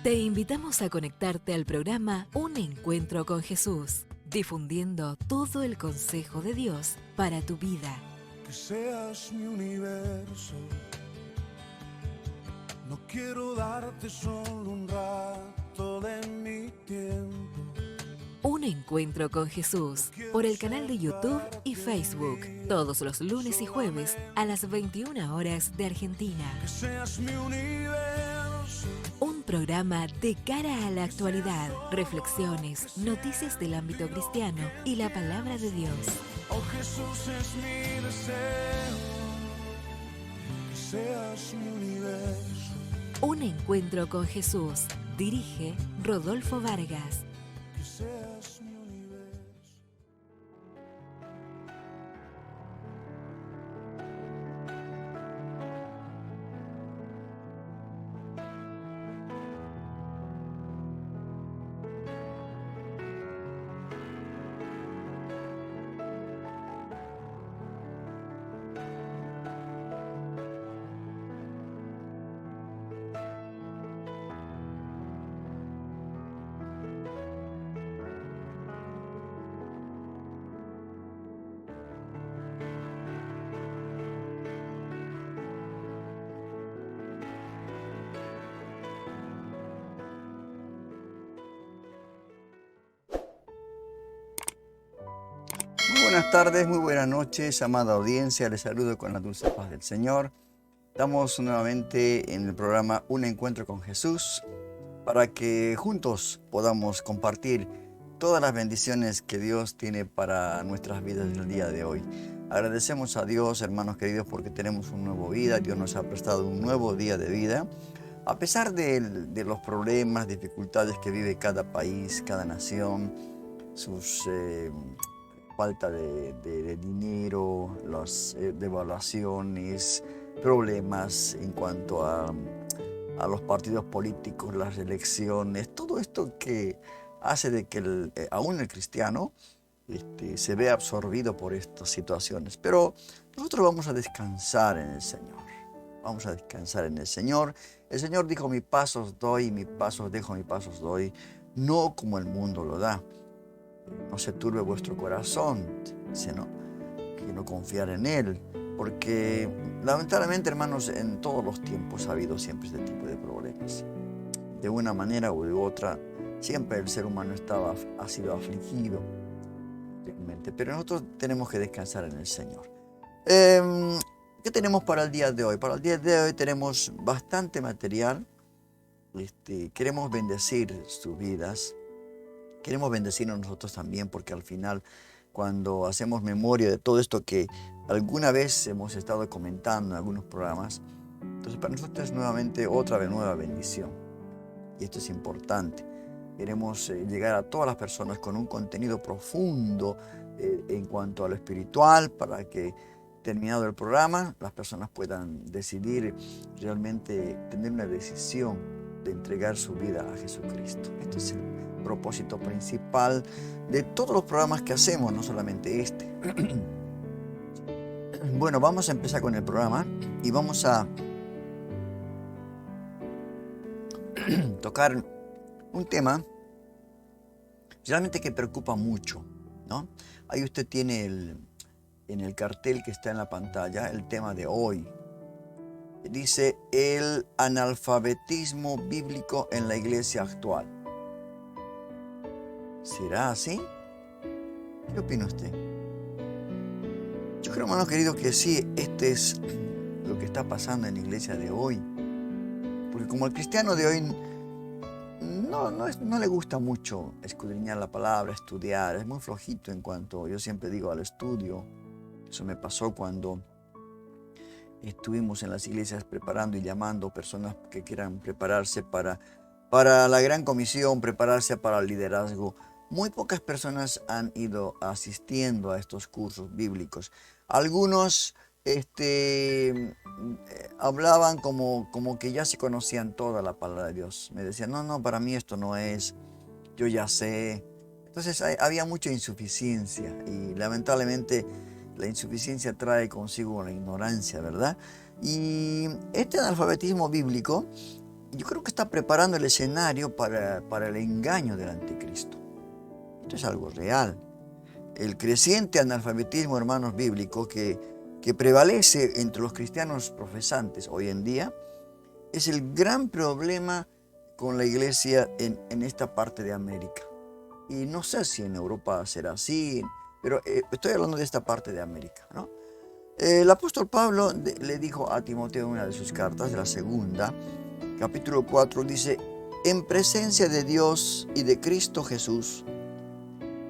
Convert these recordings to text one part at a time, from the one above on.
Te invitamos a conectarte al programa Un Encuentro con Jesús, difundiendo todo el consejo de Dios para tu vida. Que seas mi universo, no quiero darte solo un rato de mi tiempo. Un Encuentro con Jesús, por el canal de YouTube y Facebook, todos los lunes y jueves a las 21 horas de Argentina. Que seas mi universo. Un programa de cara a la actualidad, reflexiones, noticias del ámbito cristiano y la palabra de Dios. Oh Jesús, es mi deseo, que seas mi universo. Un Encuentro con Jesús, dirige Rodolfo Vargas. Que seas mi universo. Muy buenas tardes, muy buenas noches, amada audiencia. Les saludo con la dulce paz del Señor. Estamos nuevamente en el programa Un Encuentro con Jesús para que juntos podamos compartir todas las bendiciones que Dios tiene para nuestras vidas en el día de hoy. Agradecemos a Dios, hermanos queridos, porque tenemos una nueva vida. Dios nos ha prestado un nuevo día de vida. A pesar de los problemas, dificultades que vive cada país, cada nación, sus falta de dinero, las devaluaciones, problemas en cuanto a los partidos políticos, las elecciones, todo esto que hace de que aún el cristiano se vea absorbido por estas situaciones. Pero nosotros vamos a descansar en el Señor. Vamos a descansar en el Señor. El Señor dijo: mi paz os doy, mi paz os dejo, mi paz os doy, no como el mundo lo da. No se turbe vuestro corazón, sino que no confiar en Él. Porque lamentablemente, hermanos, en todos los tiempos ha habido siempre este tipo de problemas. De una manera u de otra, siempre el ser humano ha sido afligido. Pero nosotros tenemos que descansar en el Señor. ¿Qué tenemos para el día de hoy? Para el día de hoy tenemos bastante material. Queremos bendecir sus vidas. Queremos bendecirnos nosotros también, porque al final, cuando hacemos memoria de todo esto que alguna vez hemos estado comentando en algunos programas, entonces para nosotros es nuevamente otra nueva bendición. Y esto es importante. Queremos llegar a todas las personas con un contenido profundo en cuanto a lo espiritual, para que, terminado el programa, las personas puedan decidir realmente tener una decisión de entregar su vida a Jesucristo. Esto es el propósito principal de todos los programas que hacemos, no solamente este. Bueno, vamos a empezar con el programa y vamos a tocar un tema realmente que preocupa mucho, ¿no? Ahí usted tiene en el cartel que está en la pantalla el tema de hoy. Dice: el analfabetismo bíblico en la iglesia actual. ¿Será así? ¿Qué opina usted? Yo creo, hermano querido, que sí, este es lo que está pasando en la iglesia de hoy. Porque como el cristiano de hoy no le gusta mucho escudriñar la palabra, estudiar, es muy flojito en cuanto, yo siempre digo, al estudio. Eso me pasó cuando estuvimos en las iglesias preparando y llamando personas que quieran prepararse para la gran comisión, prepararse para el liderazgo. Muy pocas personas han ido asistiendo a estos cursos bíblicos. Algunos hablaban como que ya se conocían toda la palabra de Dios. Me decían: no, para mí esto no es, yo ya sé. Entonces había mucha insuficiencia, y lamentablemente la insuficiencia trae consigo la ignorancia, ¿verdad? Y este analfabetismo bíblico yo creo que está preparando el escenario para el engaño del anticristo. Esto es algo real. El creciente analfabetismo, hermanos, bíblico que prevalece entre los cristianos profesantes hoy en día es el gran problema con la iglesia en esta parte de América. Y no sé si en Europa será así, pero estoy hablando de esta parte de América, ¿no? El apóstol Pablo le dijo a Timoteo en una de sus cartas, de la segunda, capítulo 4, dice: en presencia de Dios y de Cristo Jesús,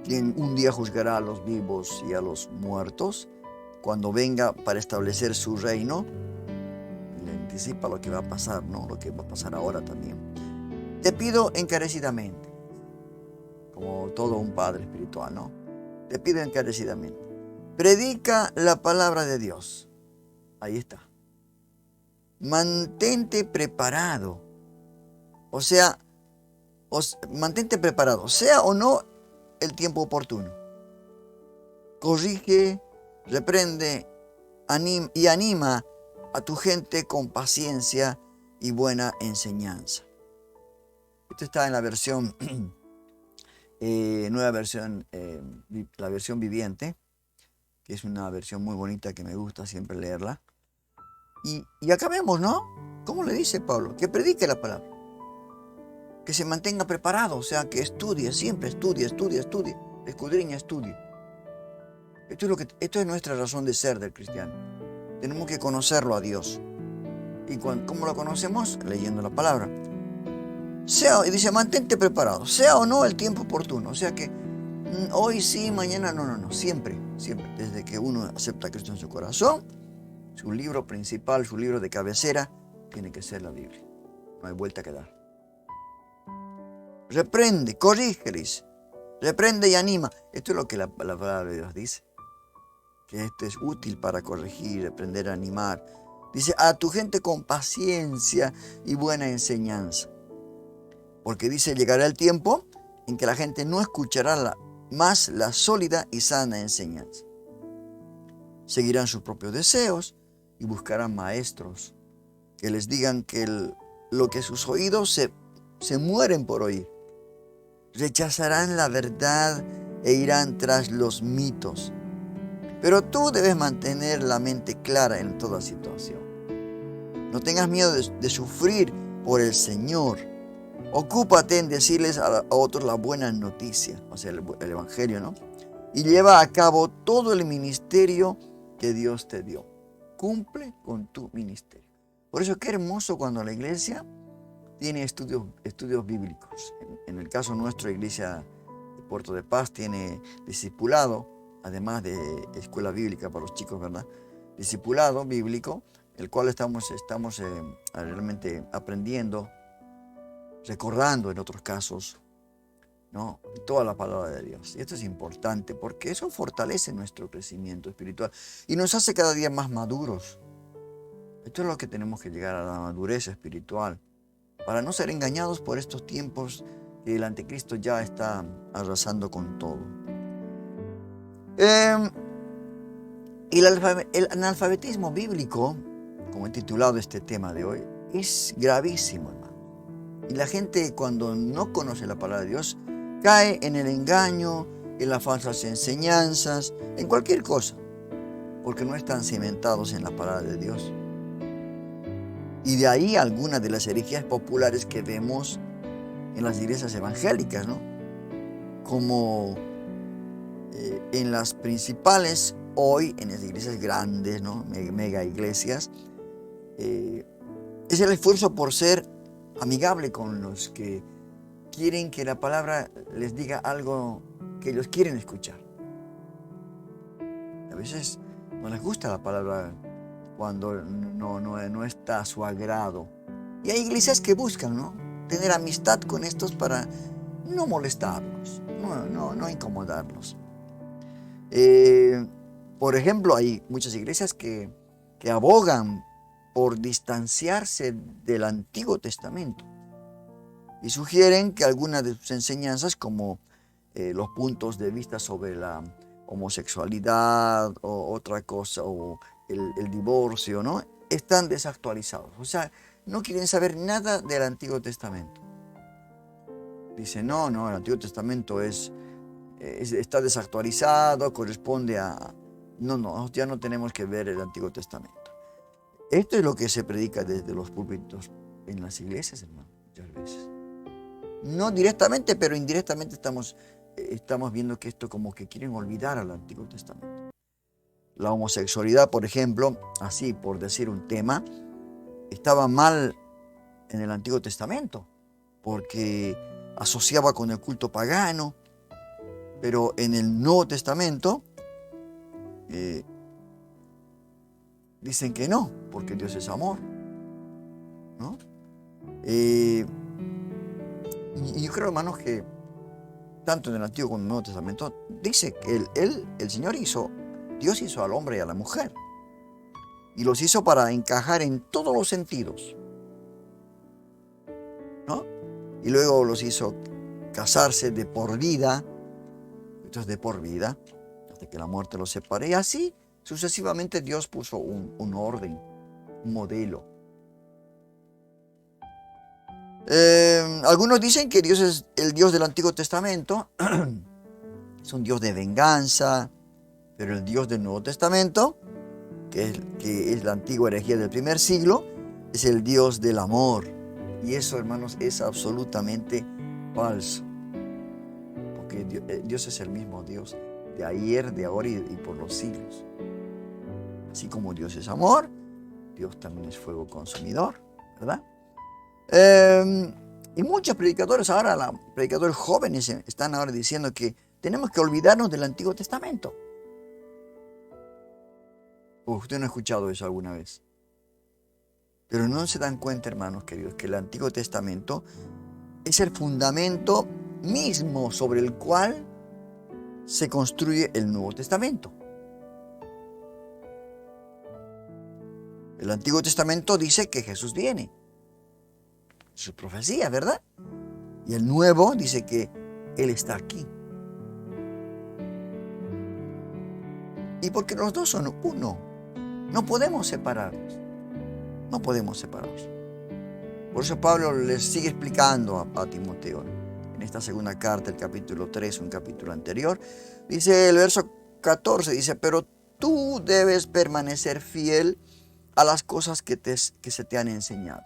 quien un día juzgará a los vivos y a los muertos, cuando venga para establecer su reino. Le anticipa lo que va a pasar, ¿no? Lo que va a pasar ahora también. Te pido encarecidamente, como todo un padre espiritual, ¿no? Te pido encarecidamente, predica la palabra de Dios. Ahí está. Mantente preparado. O sea, mantente preparado, sea o no el tiempo oportuno. Corrige, reprende, anima a tu gente con paciencia y buena enseñanza. Esto está en la versión, nueva versión, la versión viviente, que es una versión muy bonita que me gusta siempre leerla. Y acá vemos, ¿no? ¿Cómo le dice Pablo? Que predique la palabra. Que se mantenga preparado, o sea, que estudie, siempre estudie, escudriña, estudie. Esto es nuestra razón de ser del cristiano. Tenemos que conocerlo a Dios. ¿Y cómo lo conocemos? Leyendo la palabra. Y dice, mantente preparado, sea o no el tiempo oportuno. O sea que hoy sí, mañana no, siempre. Desde que uno acepta a Cristo en su corazón, su libro principal, su libro de cabecera, tiene que ser la Biblia. No hay vuelta que dar. Reprende, corrígeles, reprende y anima. Esto es lo que la palabra de Dios dice. Que esto es útil para corregir, reprender, animar. Dice, a tu gente con paciencia y buena enseñanza. Porque dice, llegará el tiempo en que la gente no escuchará más la sólida y sana enseñanza. Seguirán sus propios deseos y buscarán maestros que les digan que lo que sus oídos se mueren por oír. Rechazarán la verdad e irán tras los mitos. Pero tú debes mantener la mente clara en toda situación. No tengas miedo de sufrir por el Señor. Ocúpate en decirles a otros la buena noticia, o sea, el Evangelio, ¿no? Y lleva a cabo todo el ministerio que Dios te dio. Cumple con tu ministerio. Por eso qué hermoso cuando la iglesia tiene estudios bíblicos. En el caso nuestro, la iglesia de Puerto de Paz tiene discipulado, además de escuela bíblica para los chicos, ¿verdad? Discipulado bíblico, el cual estamos realmente aprendiendo, recordando en otros casos, ¿no? Toda la palabra de Dios. Y esto es importante porque eso fortalece nuestro crecimiento espiritual y nos hace cada día más maduros. Esto es lo que tenemos que llegar a la madurez espiritual para no ser engañados por estos tiempos que el anticristo ya está arrasando con todo. El analfabetismo bíblico, como he titulado este tema de hoy, es gravísimo, hermano. Y la gente, cuando no conoce la palabra de Dios, cae en el engaño, en las falsas enseñanzas, en cualquier cosa, porque no están cimentados en la palabra de Dios. Y de ahí algunas de las herejías populares que vemos en las iglesias evangélicas, ¿no? Como en las principales hoy, en las iglesias grandes, ¿no? Mega iglesias, es el esfuerzo por ser amigable con los que quieren que la palabra les diga algo que ellos quieren escuchar. A veces no les gusta la palabra cuando no está a su agrado. Y hay iglesias que buscan, ¿no? Tener amistad con estos para no molestarlos, no incomodarlos. Por ejemplo, hay muchas iglesias que abogan por distanciarse del Antiguo Testamento y sugieren que algunas de sus enseñanzas, como los puntos de vista sobre la homosexualidad o otra cosa, o el divorcio, ¿no?, están desactualizados. O sea, no quieren saber nada del Antiguo Testamento. Dicen, no, el Antiguo Testamento está desactualizado, corresponde a... No, ya no tenemos que ver el Antiguo Testamento. Esto es lo que se predica desde los púlpitos en las iglesias, hermano, muchas veces. No directamente, pero indirectamente estamos viendo que esto como que quieren olvidar al Antiguo Testamento. La homosexualidad, por ejemplo, así por decir un tema, estaba mal en el Antiguo Testamento, porque asociaba con el culto pagano, pero en el Nuevo Testamento dicen que no, porque Dios es amor, ¿no? Y yo creo, hermanos, que tanto en el Antiguo como en el Nuevo Testamento dice que Dios hizo al hombre y a la mujer, y los hizo para encajar en todos los sentidos, ¿no? Y luego los hizo casarse de por vida, entonces de por vida, hasta que la muerte los separe. Y así, sucesivamente, Dios puso un orden, un modelo. Algunos dicen que Dios es el Dios del Antiguo Testamento, es un Dios de venganza, pero el Dios del Nuevo Testamento, que es la antigua herejía del primer siglo, es el Dios del amor. Y eso, hermanos, es absolutamente falso. Porque Dios es el mismo Dios de ayer, de ahora y por los siglos. Así como Dios es amor, Dios también es fuego consumidor, ¿verdad? Y muchos predicadores ahora, predicadores jóvenes, están ahora diciendo que tenemos que olvidarnos del Antiguo Testamento. ¿Usted no ha escuchado eso alguna vez? Pero no se dan cuenta, hermanos queridos, que el Antiguo Testamento es el fundamento mismo sobre el cual se construye el Nuevo Testamento. El Antiguo Testamento dice que Jesús viene. Su profecía, ¿verdad? Y el Nuevo dice que Él está aquí. Y porque los dos son uno, no podemos separarlos. No podemos separarlos. Por eso Pablo les sigue explicando a Timoteo en esta segunda carta, el capítulo 3, un capítulo anterior. Dice el verso 14, dice, pero tú debes permanecer fiel a las cosas que se te han enseñado.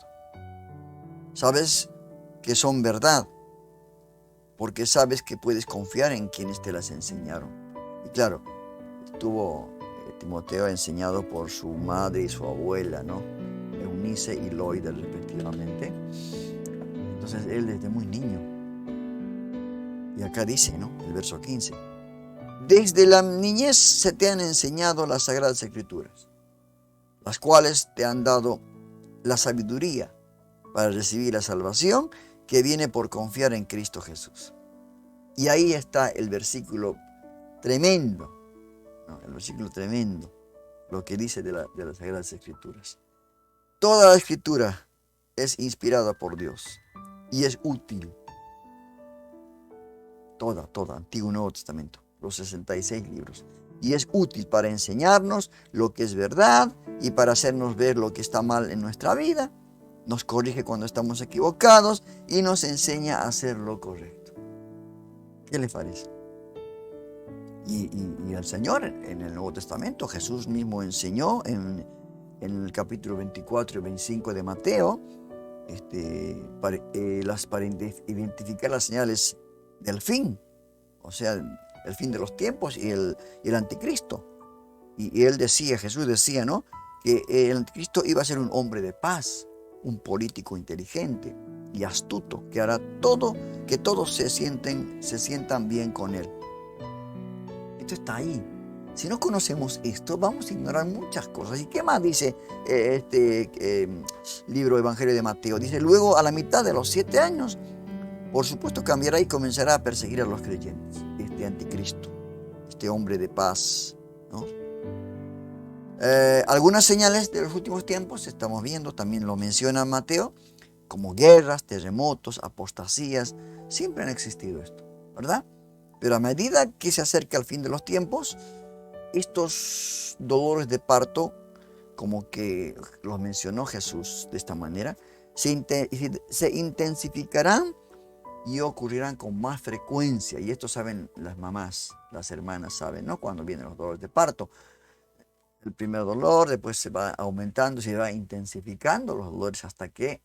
Sabes que son verdad, porque sabes que puedes confiar en quienes te las enseñaron. Y claro, estuvo Timoteo enseñado por su madre y su abuela, ¿no? Eunice y Loida, respectivamente. Entonces él desde muy niño. Y acá dice, ¿no? El verso 15. Desde la niñez se te han enseñado las Sagradas Escrituras, las cuales te han dado la sabiduría para recibir la salvación que viene por confiar en Cristo Jesús. Y ahí está el versículo tremendo, ¿no? El versículo tremendo, lo que dice de las Sagradas Escrituras. Toda la Escritura es inspirada por Dios y es útil. Toda, Antiguo y Nuevo Testamento, los 66 libros. Y es útil para enseñarnos lo que es verdad y para hacernos ver lo que está mal en nuestra vida. Nos corrige cuando estamos equivocados y nos enseña a hacer lo correcto. ¿Qué les parece? Y el Señor en el Nuevo Testamento, Jesús mismo enseñó en el capítulo 24 y 25 de Mateo, para identificar las señales del fin, o sea, el fin de los tiempos y el anticristo. Y Jesús decía, ¿no?, que el anticristo iba a ser un hombre de paz, un político inteligente y astuto, que hará todo, que todos se sientan bien con él. Esto está ahí. Si no conocemos esto, vamos a ignorar muchas cosas. ¿Y qué más dice libro Evangelio de Mateo? Dice, luego a la mitad de los 7 años, por supuesto cambiará y comenzará a perseguir a los creyentes. Este anticristo, este hombre de paz, ¿no? Algunas señales de los últimos tiempos estamos viendo, también lo menciona Mateo, como guerras, terremotos, apostasías. Siempre han existido esto, ¿verdad? Pero a medida que se acerca el fin de los tiempos, estos dolores de parto, como que los mencionó Jesús de esta manera, se intensificarán y ocurrirán con más frecuencia. Y esto saben las mamás, las hermanas saben, ¿no? Cuando vienen los dolores de parto. El primer dolor, después se va aumentando, se va intensificando los dolores hasta que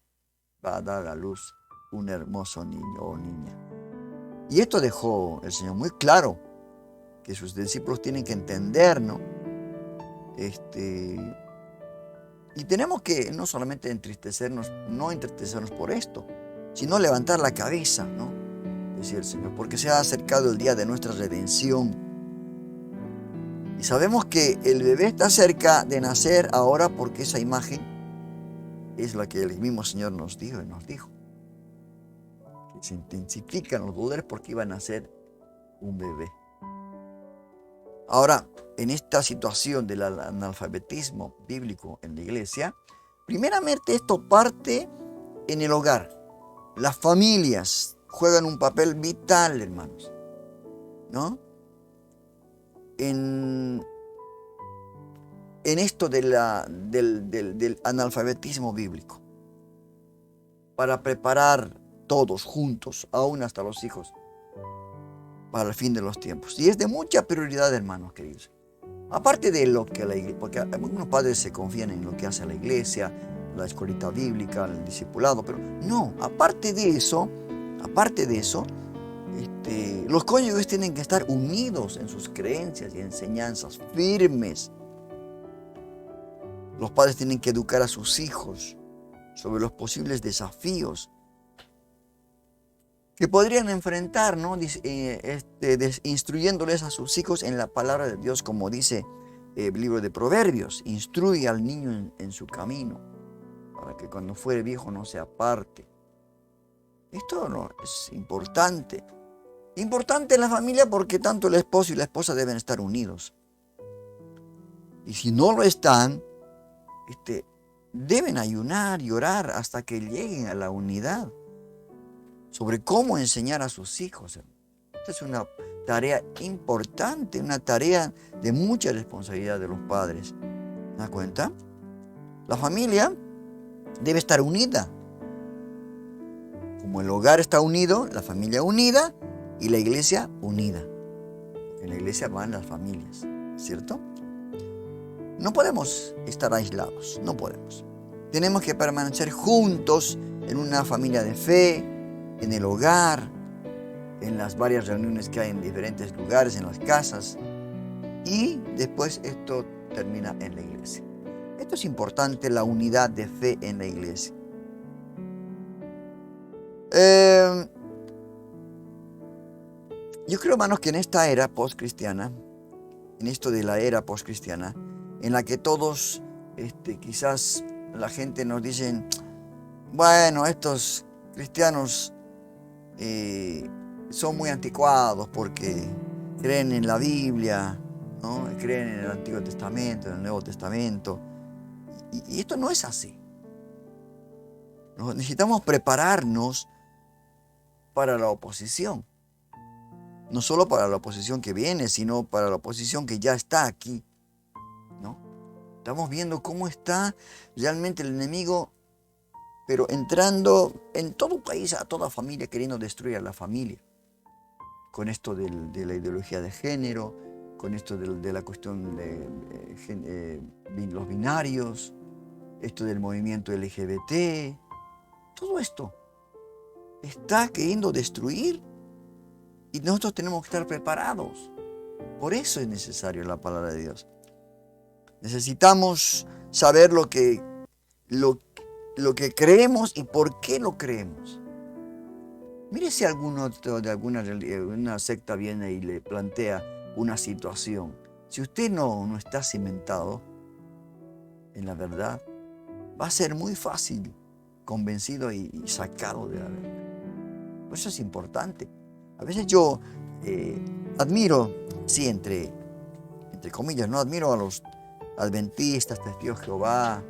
va a dar a luz un hermoso niño o niña. Y esto dejó el Señor muy claro, que sus discípulos tienen que entender, ¿no? Y tenemos que no solamente no entristecernos por esto, sino levantar la cabeza, ¿no? Decía el Señor, porque se ha acercado el día de nuestra redención. Y sabemos que el bebé está cerca de nacer ahora porque esa imagen es la que el mismo Señor nos dijo y nos dijo. Que se intensifican los dolores porque iba a nacer un bebé. Ahora, en esta situación del analfabetismo bíblico en la iglesia, primeramente esto parte en el hogar. Las familias juegan un papel vital, hermanos, ¿no? En esto del analfabetismo bíblico, para preparar todos juntos, aún hasta los hijos, para el fin de los tiempos. Y es de mucha prioridad, hermanos queridos. Aparte de lo que la iglesia, porque algunos padres se confían en lo que hace la iglesia, la escuelita bíblica, el discipulado, pero no, aparte de eso, los cónyuges tienen que estar unidos en sus creencias y enseñanzas firmes. Los padres tienen que educar a sus hijos sobre los posibles desafíos que podrían enfrentar, ¿no? Instruyéndoles a sus hijos en la palabra de Dios, como dice el libro de Proverbios. Instruye al niño en su camino, para que cuando fuere viejo no se aparte. Esto no es importante. Importante en la familia porque tanto el esposo y la esposa deben estar unidos. Y si no lo están, deben ayunar y orar hasta que lleguen a la unidad sobre cómo enseñar a sus hijos. Esta es una tarea importante, una tarea de mucha responsabilidad de los padres. ¿Se da cuenta? La familia debe estar unida. Como el hogar está unido, la familia unida y la iglesia unida. En la iglesia van las familias, ¿cierto? No podemos estar aislados, no podemos. Tenemos que permanecer juntos en una familia de fe, en el hogar, en las varias reuniones que hay en diferentes lugares, en las casas. Y después esto termina en la iglesia. Esto es importante, la unidad de fe en la iglesia. Yo creo, hermanos, que en esta era postcristiana, en esto de la era postcristiana, en la que todos, quizás la gente nos dicen, bueno, estos cristianos son muy anticuados porque creen en la Biblia, ¿no? Creen en el Antiguo Testamento, en el Nuevo Testamento. Y esto no es así. Necesitamos prepararnos para la oposición. No solo para la oposición que viene, sino para la oposición que ya está aquí, ¿no? Estamos viendo cómo está realmente el enemigo, pero entrando en todo país, a toda familia, queriendo destruir a la familia. Con esto de la ideología de género, con esto de la cuestión de los binarios, esto del movimiento LGBT, todo esto está queriendo destruir y nosotros tenemos que estar preparados. Por eso es necesario la palabra de Dios. Necesitamos saber lo que creemos y por qué lo creemos. Mire si alguno de alguna secta viene y le plantea una situación. Si usted no está cimentado en la verdad, va a ser muy fácil convencido y sacado de la verdad. Por eso es importante. A veces yo admiro, sí, entre comillas, no admiro a los adventistas, testigos de Jehová,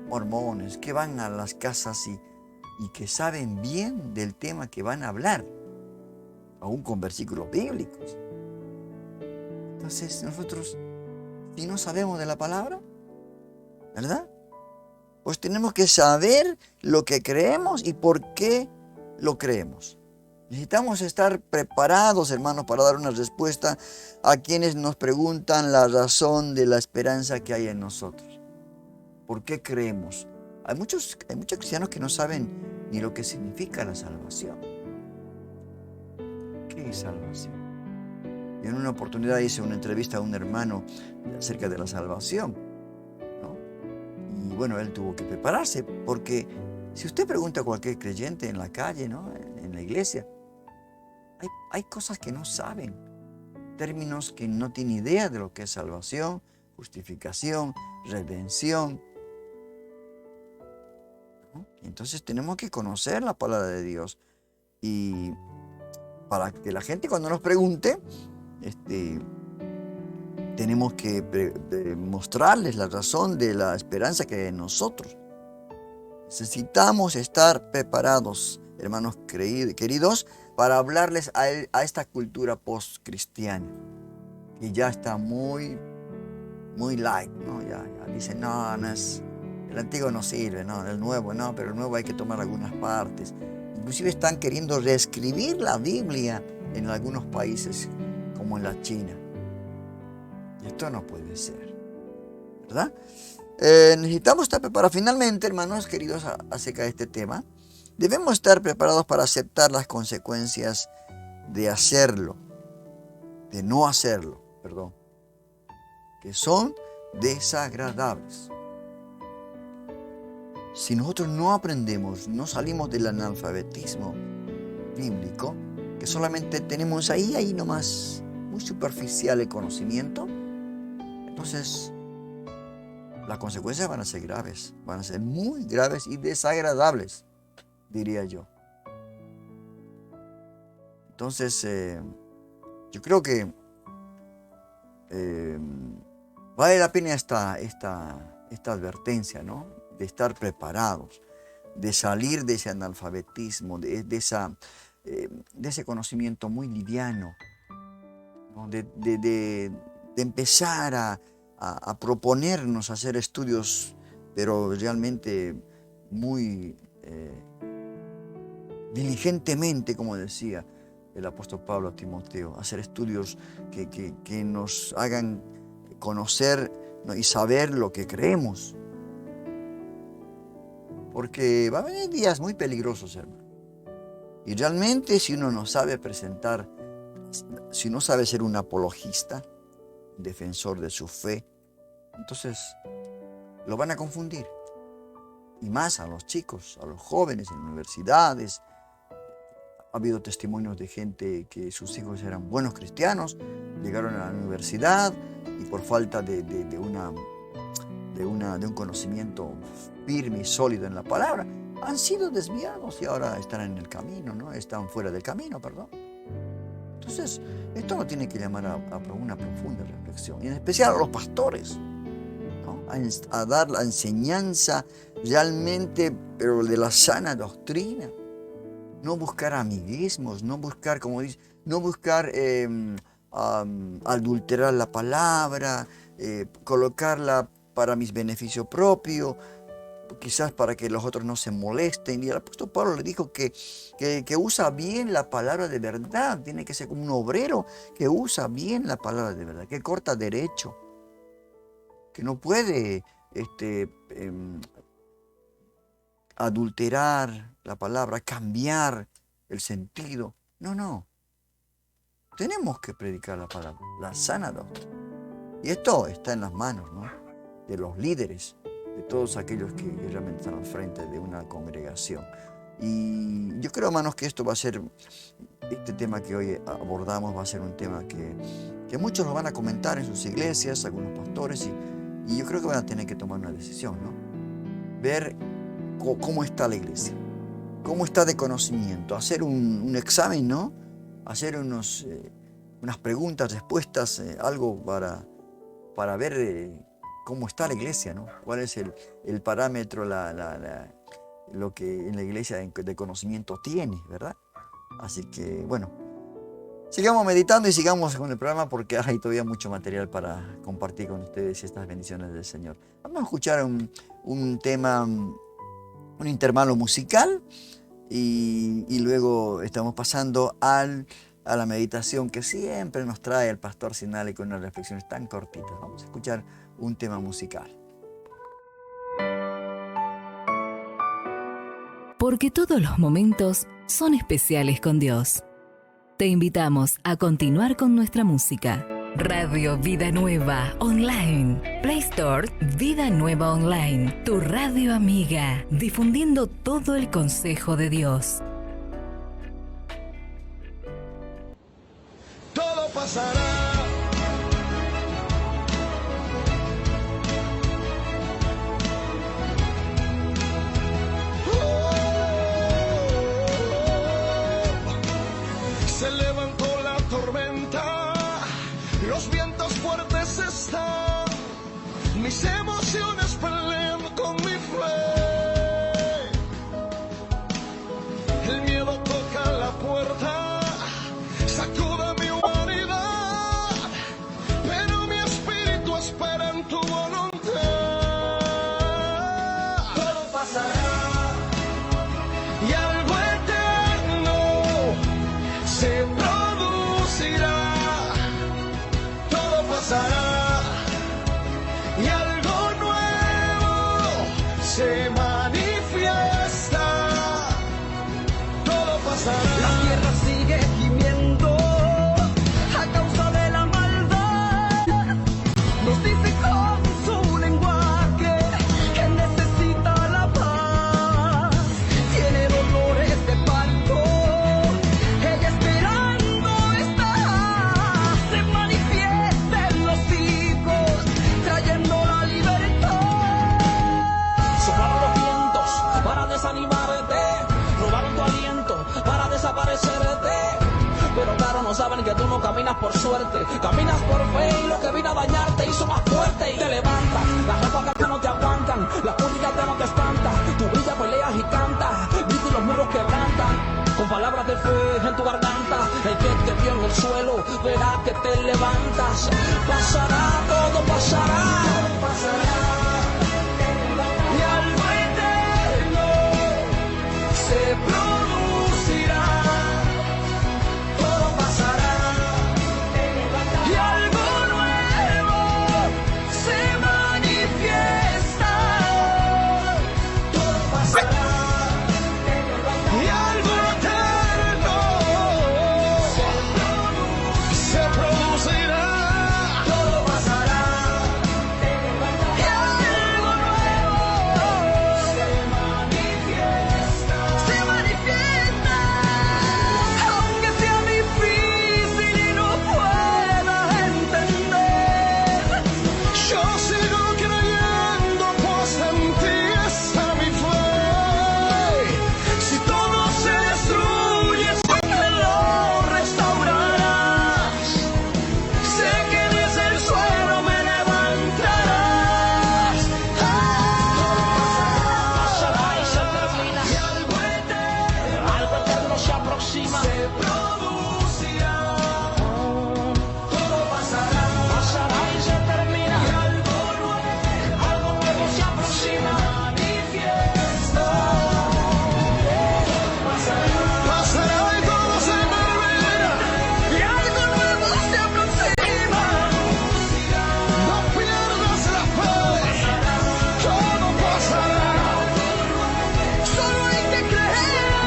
mormones, que van a las casas y que saben bien del tema que van a hablar, aún con versículos bíblicos. Entonces nosotros, si no sabemos de la palabra, ¿verdad? Pues tenemos que saber lo que creemos y por qué lo creemos. Necesitamos estar preparados, hermanos, para dar una respuesta a quienes nos preguntan la razón de la esperanza que hay en nosotros. ¿Por qué creemos? Hay muchos cristianos que no saben ni lo que significa la salvación. ¿Qué es salvación? Y en una oportunidad hice una entrevista a un hermano acerca de la salvación, ¿no? Y bueno, él tuvo que prepararse, porque si usted pregunta a cualquier creyente en la calle, ¿no?, en la iglesia, hay cosas que no saben, términos que no tienen idea de lo que es salvación, justificación, redención. ¿No? Entonces tenemos que conocer la palabra de Dios, y para que la gente cuando nos pregunte, tenemos que mostrarles la razón de la esperanza que hay en nosotros. Necesitamos estar preparados, hermanos queridos, para hablarles a esta cultura post-cristiana, que ya está muy light, ¿no? Ya dicen, no, el antiguo no sirve, no, el nuevo no, pero el nuevo hay que tomar algunas partes. Inclusive están queriendo reescribir la Biblia en algunos países, como en la China. Y esto no puede ser, ¿verdad? Necesitamos estar preparados. Finalmente, hermanos queridos, acerca de este tema, debemos estar preparados para aceptar las consecuencias de no hacerlo, que son desagradables. Si nosotros no aprendemos, no salimos del analfabetismo bíblico, que solamente tenemos ahí nomás, muy superficial el conocimiento, entonces las consecuencias van a ser graves, van a ser muy graves y desagradables, diría yo. Entonces, yo creo que vale la pena esta advertencia, ¿no? De estar preparados, de salir de ese analfabetismo, de ese conocimiento muy liviano, ¿no? De empezar a proponernos hacer estudios, pero realmente muy diligentemente, como decía el apóstol Pablo a Timoteo, hacer estudios que nos hagan conocer, ¿no?, y saber lo que creemos. Porque va a venir días muy peligrosos, hermano. Y realmente si uno no sabe presentar, si no sabe ser un apologista, defensor de su fe, entonces lo van a confundir. Y más a los chicos, a los jóvenes en universidades. Ha habido testimonios de gente que sus hijos eran buenos cristianos, llegaron a la universidad y por falta de un conocimiento firme y sólido en la palabra, han sido desviados y ahora están en el camino, ¿no? Están fuera del camino, perdón. Entonces, esto nos tiene que llamar a una profunda reflexión, y en especial a los pastores, ¿no? A dar la enseñanza realmente, pero de la sana doctrina. No buscar amiguismos, no buscar, como dice, no buscar adulterar la palabra, colocarla para mis beneficios propios, quizás para que los otros no se molesten. Y el apóstol Pablo le dijo que usa bien la palabra de verdad. Tiene que ser como un obrero que usa bien la palabra de verdad, que corta derecho, que no puede adulterar la palabra, cambiar el sentido. No. Tenemos que predicar la palabra, la sana doctrina. Y esto está en las manos, ¿no?, de los líderes, de todos aquellos que realmente están al frente de una congregación. Y yo creo, hermanos, que esto va a ser, este tema que hoy abordamos va a ser un tema que muchos lo van a comentar en sus iglesias, algunos pastores, y yo creo que van a tener que tomar una decisión, ¿no? Ver cómo está la iglesia, cómo está de conocimiento, hacer un examen, ¿no? Hacer unas preguntas, respuestas, algo para ver cómo está la iglesia, ¿no? Cuál es el parámetro, lo que en la iglesia de conocimiento tiene, ¿verdad? Así que, bueno, sigamos meditando y sigamos con el programa, porque hay todavía mucho material para compartir con ustedes estas bendiciones del Señor. Vamos a escuchar un un tema, un intervalo musical y luego estamos pasando a la meditación que siempre nos trae el pastor Sinali con unas reflexiones tan cortitas. Vamos a escuchar un tema musical. Porque todos los momentos son especiales con Dios. Te invitamos a continuar con nuestra música. Radio Vida Nueva Online. Play Store Vida Nueva Online. Tu radio amiga. Difundiendo todo el consejo de Dios. Todo pasará. Se levantó la tormenta, los vientos fuertes están, mis emociones pelean con mi fe. El miedo toca la puerta, sacude mi humanidad, pero mi espíritu espera en tu voluntad. Todo pasará y algo eterno se producirá. Todo pasará y algo nuevo se manifiesta. Todo pasará. La tierra sigue gimiendo a causa de la maldad. Nos dice con su lenguaje que necesita la paz. Tiene dolores de parto, ella esperando está. Se manifiesta en los hijos, trayendo la libertad. Soplaron los vientos para desanimarte, robaron tu aliento para desaparecerte. Pero claro, no saben que tú no caminas por suerte, caminas por fe, y lo que vino a dañarte hizo más fuerte y te levanta. Las ráfagas ya no te aguantan, la oscuridad ya no te espanta. Tú brillas, peleas y cantas, grita y los muros quebrantan. Con palabras de fe en tu garganta, el que te vio en el suelo verá que te levantas. Pasará, todo pasará, todo pasará. Y algo eterno se producirá. Todo pasará. Y algo nuevo se manifiesta. Todo pasará. Y algo eterno se producirá. Todo pasará. Y algo nuevo se manifiesta. Aunque sea difícil y no pueda entender, Yo sigo creyendo, pues en ti está mi fe. Si todo se destruye, sé que lo restaurarás. Sé que desde el suelo me levantarás. Pasará y se termina. Algo eterno se aproxima. Se producirá. Todo pasará. Pasará y se termina. Algo nuevo se aproxima. Pasará y todo se termina. y algo nuevo se aproxima. No pierdas la fe. Todo pasará. Solo hay que creer.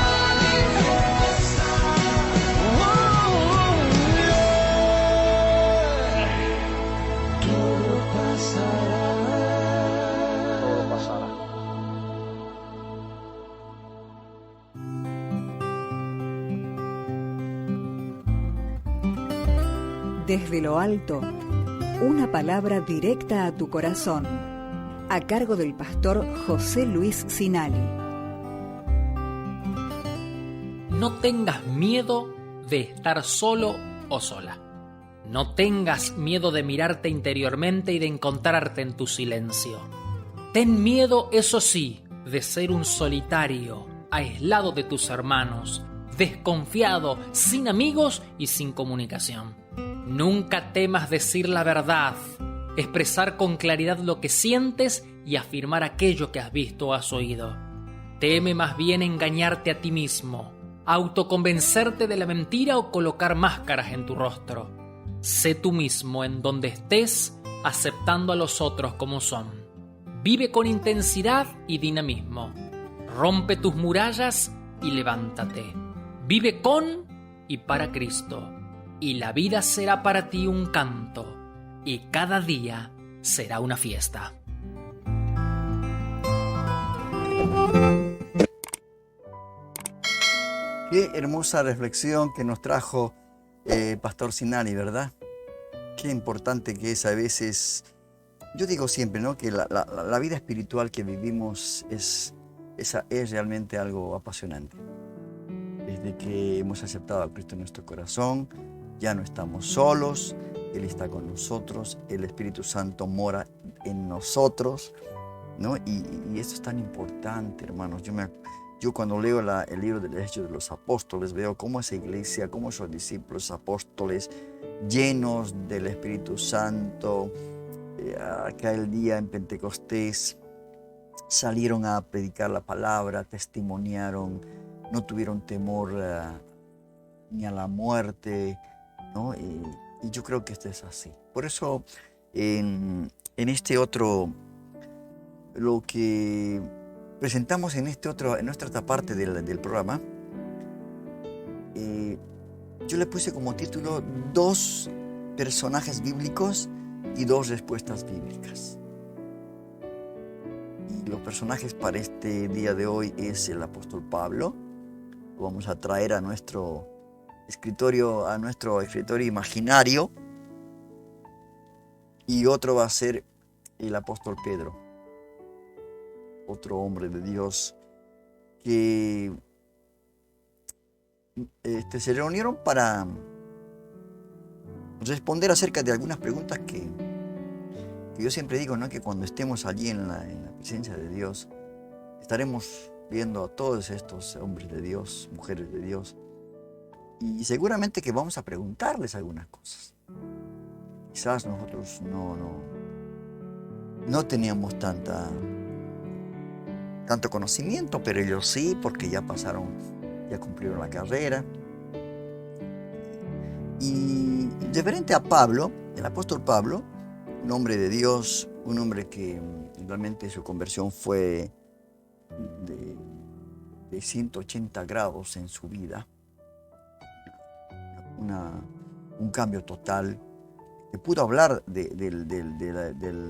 Todo pasará. Todo pasará. Desde lo alto, una palabra directa a tu corazón, a cargo del pastor José Luis Sinali. No tengas miedo de estar solo o sola. No tengas miedo de mirarte interiormente y de encontrarte en tu silencio. Ten miedo, eso sí, de ser un solitario, aislado de tus hermanos, desconfiado, sin amigos y sin comunicación. Nunca temas decir la verdad, expresar con claridad lo que sientes y afirmar aquello que has visto o has oído. Teme más bien engañarte a ti mismo, autoconvencerte de la mentira o colocar máscaras en tu rostro. Sé tú mismo en donde estés, aceptando a los otros como son. Vive con intensidad y dinamismo. Rompe tus murallas y levántate. Vive con y para Cristo, y la vida será para ti un canto, y cada día será una fiesta. Qué hermosa reflexión que nos trajo Pastor Sinani, ¿verdad? Qué importante que es a veces. Yo digo siempre, ¿no?, que la vida espiritual que vivimos es realmente algo apasionante. Desde que hemos aceptado a Cristo en nuestro corazón, ya no estamos solos, Él está con nosotros, el Espíritu Santo mora en nosotros, ¿no? Y eso es tan importante, hermanos. Yo cuando leo el libro del Hechos de los Apóstoles, veo cómo esa iglesia, cómo esos discípulos apóstoles llenos del Espíritu Santo, aquel día en Pentecostés, salieron a predicar la palabra, testimoniaron, no tuvieron temor ni a la muerte, ¿no? Y yo creo que esto es así. Por eso, en este otro, lo que presentamos en nuestra otra parte del programa, yo le puse como título 2 personajes bíblicos y 2 respuestas bíblicas. Y los personajes para este día de hoy es el apóstol Pablo. Lo vamos a traer a nuestro escritorio imaginario. Y otro va a ser el apóstol Pedro, otro hombre de Dios que se reunieron para responder acerca de algunas preguntas que yo siempre digo, ¿no?, que cuando estemos allí en la presencia de Dios, estaremos viendo a todos estos hombres de Dios, mujeres de Dios, y seguramente que vamos a preguntarles algunas cosas. Quizás nosotros no teníamos tanto conocimiento, pero ellos sí, porque ya cumplieron la carrera. Y referente a Pablo, el apóstol Pablo, un hombre de Dios, un hombre que realmente su conversión fue de 180 grados en su vida, un cambio total, que pudo hablar de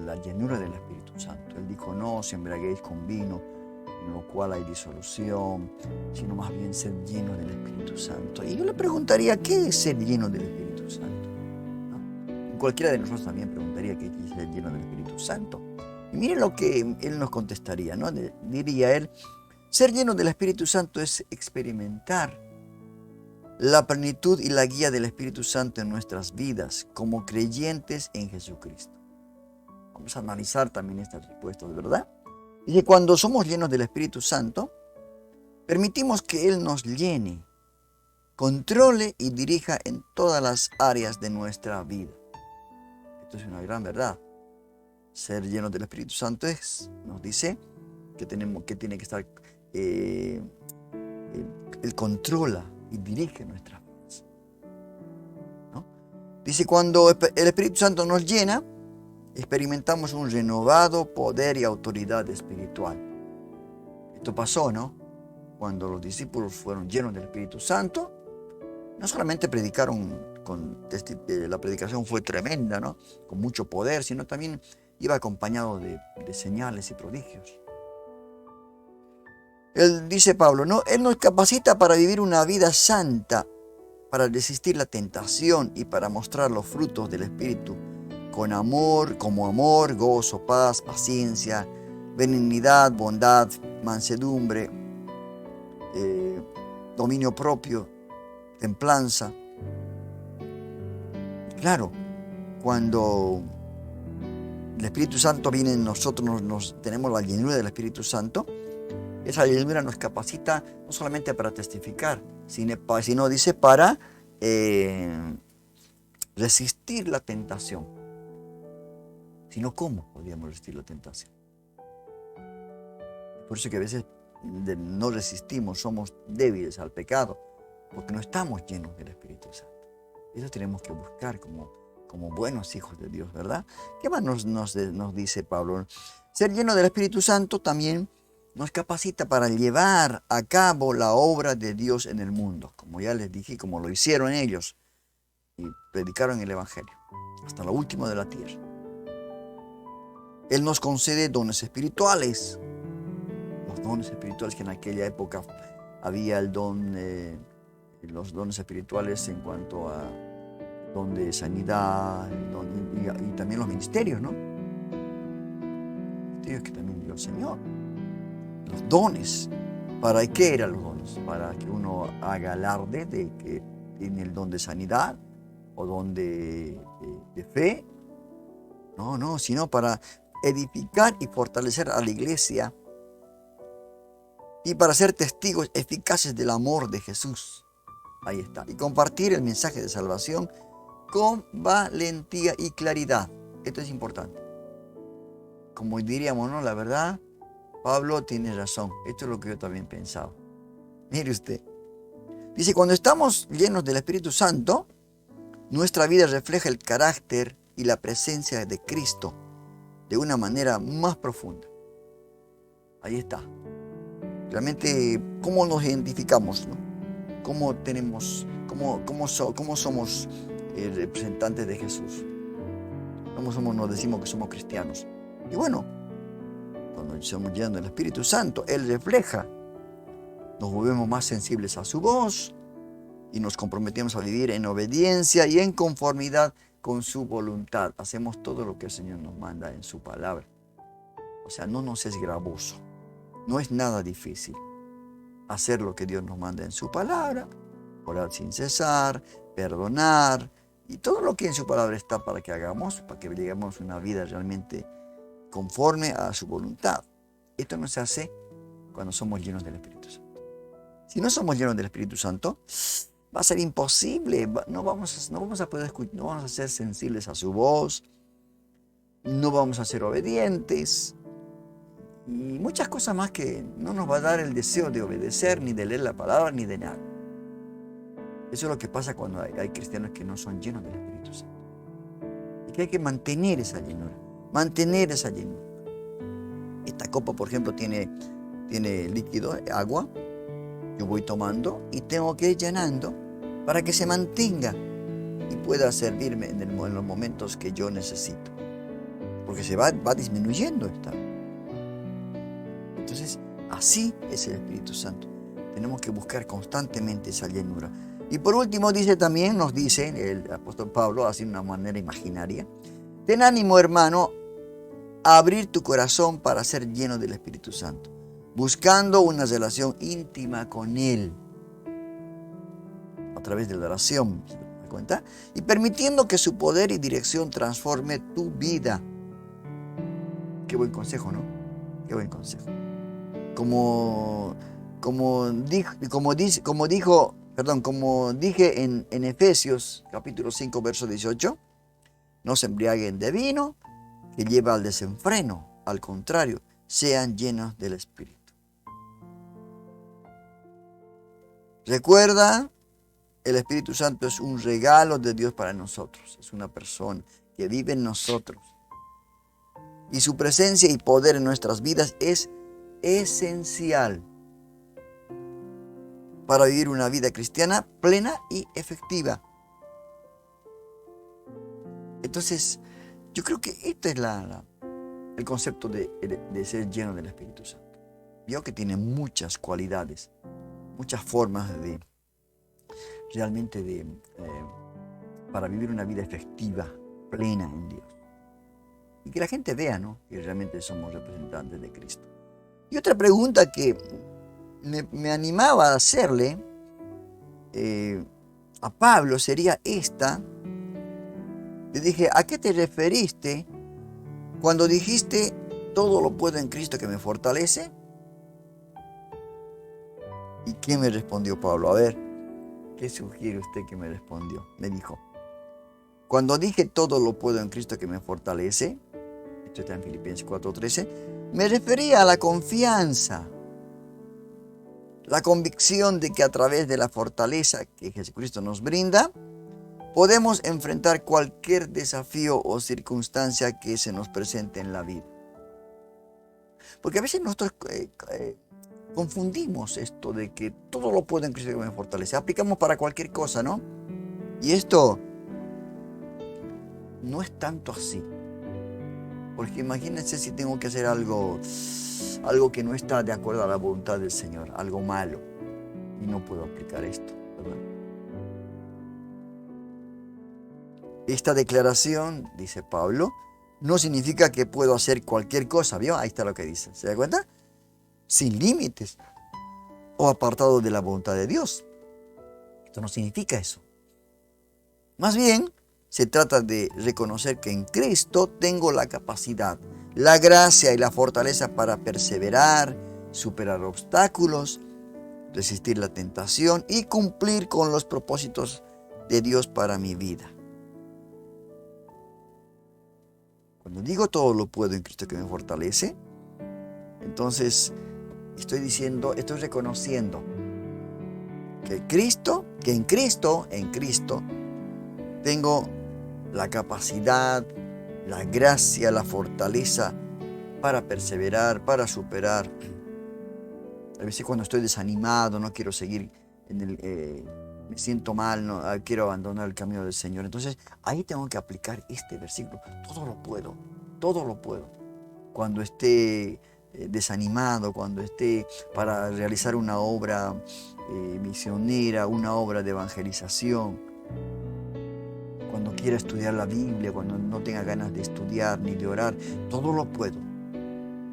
la llenura del Espíritu Santo. Él dijo: no os embriaguéis con vino, en lo cual hay disolución, sino más bien ser lleno del Espíritu Santo. Y yo le preguntaría, ¿qué es ser lleno del Espíritu Santo? ¿No? Cualquiera de nosotros también preguntaría qué es ser lleno del Espíritu Santo. Y miren lo que él nos contestaría, ¿no? Diría él: ser lleno del Espíritu Santo es experimentar la plenitud y la guía del Espíritu Santo en nuestras vidas como creyentes en Jesucristo. Vamos a analizar también estas respuestas, ¿verdad? Dice: cuando somos llenos del Espíritu Santo, permitimos que Él nos llene, controle y dirija en todas las áreas de nuestra vida. Esto es una gran verdad. Ser llenos del Espíritu Santo nos dice que tiene que estar, Él controla y dirige nuestras vidas, ¿no? Dice: cuando el Espíritu Santo nos llena, experimentamos un renovado poder y autoridad espiritual. Esto pasó, ¿no? Cuando los discípulos fueron llenos del Espíritu Santo, no solamente predicaron, la predicación fue tremenda, ¿no?, con mucho poder, sino también iba acompañado de señales y prodigios. Él dice, Pablo, ¿no?, Él nos capacita para vivir una vida santa, para resistir la tentación y para mostrar los frutos del Espíritu con amor, gozo, paz, paciencia, benignidad, bondad, mansedumbre, dominio propio, templanza. Claro, cuando el Espíritu Santo viene en nosotros, tenemos la llenura del Espíritu Santo, esa llenura nos capacita no solamente para testificar, sino dice para resistir la tentación. Sino, ¿cómo podríamos resistir la tentación? Por eso que a veces no resistimos, somos débiles al pecado, porque no estamos llenos del Espíritu Santo. Eso tenemos que buscar como buenos hijos de Dios, ¿verdad? ¿Qué más nos dice Pablo? Ser lleno del Espíritu Santo también nos capacita para llevar a cabo la obra de Dios en el mundo, como ya les dije, como lo hicieron ellos, y predicaron el Evangelio, hasta lo último de la tierra. Él nos concede dones espirituales, los dones espirituales que en aquella época había el don, los dones espirituales en cuanto a don de sanidad y también los ministerios, ¿no? Ministerios que también dio el Señor. Los dones. ¿Para qué eran los dones? Para que uno haga alarde de que tiene el don de sanidad o don de fe. No, sino para edificar y fortalecer a la iglesia y para ser testigos eficaces del amor de Jesús. Ahí está. Y compartir el mensaje de salvación con valentía y claridad. Esto es importante. Como diríamos, ¿no? La verdad, Pablo tiene razón. Esto es lo que yo también pensaba. Mire usted. Dice, cuando estamos llenos del Espíritu Santo, nuestra vida refleja el carácter y la presencia de Cristo de una manera más profunda. Ahí está. Realmente, ¿cómo nos identificamos, no? ¿Cómo somos representantes de Jesús? ¿Cómo nos decimos que somos cristianos? Y bueno, cuando somos llenos del Espíritu Santo, Él refleja. Nos volvemos más sensibles a su voz y nos comprometemos a vivir en obediencia y en conformidad con su voluntad. Hacemos todo lo que el Señor nos manda en su palabra. O sea, no nos es gravoso. No es nada difícil hacer lo que Dios nos manda en su palabra, orar sin cesar, perdonar y todo lo que en su palabra está para que hagamos, para que lleguemos a una vida realmente conforme a su voluntad. Esto no se hace cuando somos llenos del Espíritu Santo. Si no somos llenos del Espíritu Santo, va a ser imposible. No vamos a poder escuchar, no vamos a ser sensibles a su voz, no vamos a ser obedientes y muchas cosas más que no nos va a dar el deseo de obedecer, ni de leer la palabra, ni de nada. Eso es lo que pasa cuando hay cristianos que no son llenos del Espíritu Santo. Y que hay que mantener esa llenura. Mantener esa llenura. Esta copa, por ejemplo, tiene líquido, agua. Yo voy tomando y tengo que ir llenando para que se mantenga y pueda servirme en los momentos que yo necesito. Porque se va disminuyendo esta. Entonces, así es el Espíritu Santo. Tenemos que buscar constantemente esa llenura. Y por último nos dice el apóstol Pablo, así de una manera imaginaria: ten ánimo, hermano, a abrir tu corazón para ser lleno del Espíritu Santo, buscando una relación íntima con Él, a través de la oración, ¿se da cuenta? Y permitiendo que su poder y dirección transforme tu vida. Qué buen consejo, ¿no? Qué buen consejo. Como dije en Efesios capítulo 5, verso 18, no se embriaguen de vino, que lleva al desenfreno. Al contrario, sean llenos del Espíritu. Recuerda, el Espíritu Santo es un regalo de Dios para nosotros. Es una persona que vive en nosotros. Y su presencia y poder en nuestras vidas es esencial para vivir una vida cristiana plena y efectiva. Entonces, yo creo que este es el concepto de ser lleno del Espíritu Santo. Veo que tiene muchas cualidades, muchas formas para vivir una vida efectiva, plena en Dios. Y que la gente vea, ¿no?, que realmente somos representantes de Cristo. Y otra pregunta que me animaba a hacerle a Pablo sería esta. Le dije, ¿a qué te referiste cuando dijiste todo lo puedo en Cristo que me fortalece? ¿Y qué me respondió Pablo? A ver, ¿qué sugiere usted que me respondió? Me dijo, cuando dije todo lo puedo en Cristo que me fortalece, esto está en Filipenses 4:13, me refería a la confianza, la convicción de que a través de la fortaleza que Jesucristo nos brinda, podemos enfrentar cualquier desafío o circunstancia que se nos presente en la vida. Porque a veces nosotros confundimos esto de que todo lo puedo en Cristo que me fortalece. Aplicamos para cualquier cosa, ¿no? Y esto no es tanto así. Porque imagínense si tengo que hacer algo que no está de acuerdo a la voluntad del Señor, algo malo, y no puedo aplicar esto, ¿verdad? Esta declaración, dice Pablo, no significa que puedo hacer cualquier cosa, ¿vio? Ahí está lo que dice, ¿se da cuenta? Sin límites o apartado de la voluntad de Dios. Esto no significa eso. Más bien, se trata de reconocer que en Cristo tengo la capacidad, la gracia y la fortaleza para perseverar, superar obstáculos, resistir la tentación y cumplir con los propósitos de Dios para mi vida. Cuando digo todo lo puedo en Cristo que me fortalece, entonces estoy reconociendo que en Cristo tengo la capacidad, la gracia, la fortaleza para perseverar, para superar. A veces cuando estoy desanimado, no quiero seguir me siento mal, no, quiero abandonar el camino del Señor. Entonces ahí tengo que aplicar este versículo. Todo lo puedo, todo lo puedo. Cuando esté desanimado, cuando esté para realizar una obra misionera, una obra de evangelización, cuando quiera estudiar la Biblia, cuando no tenga ganas de estudiar ni de orar, todo lo puedo.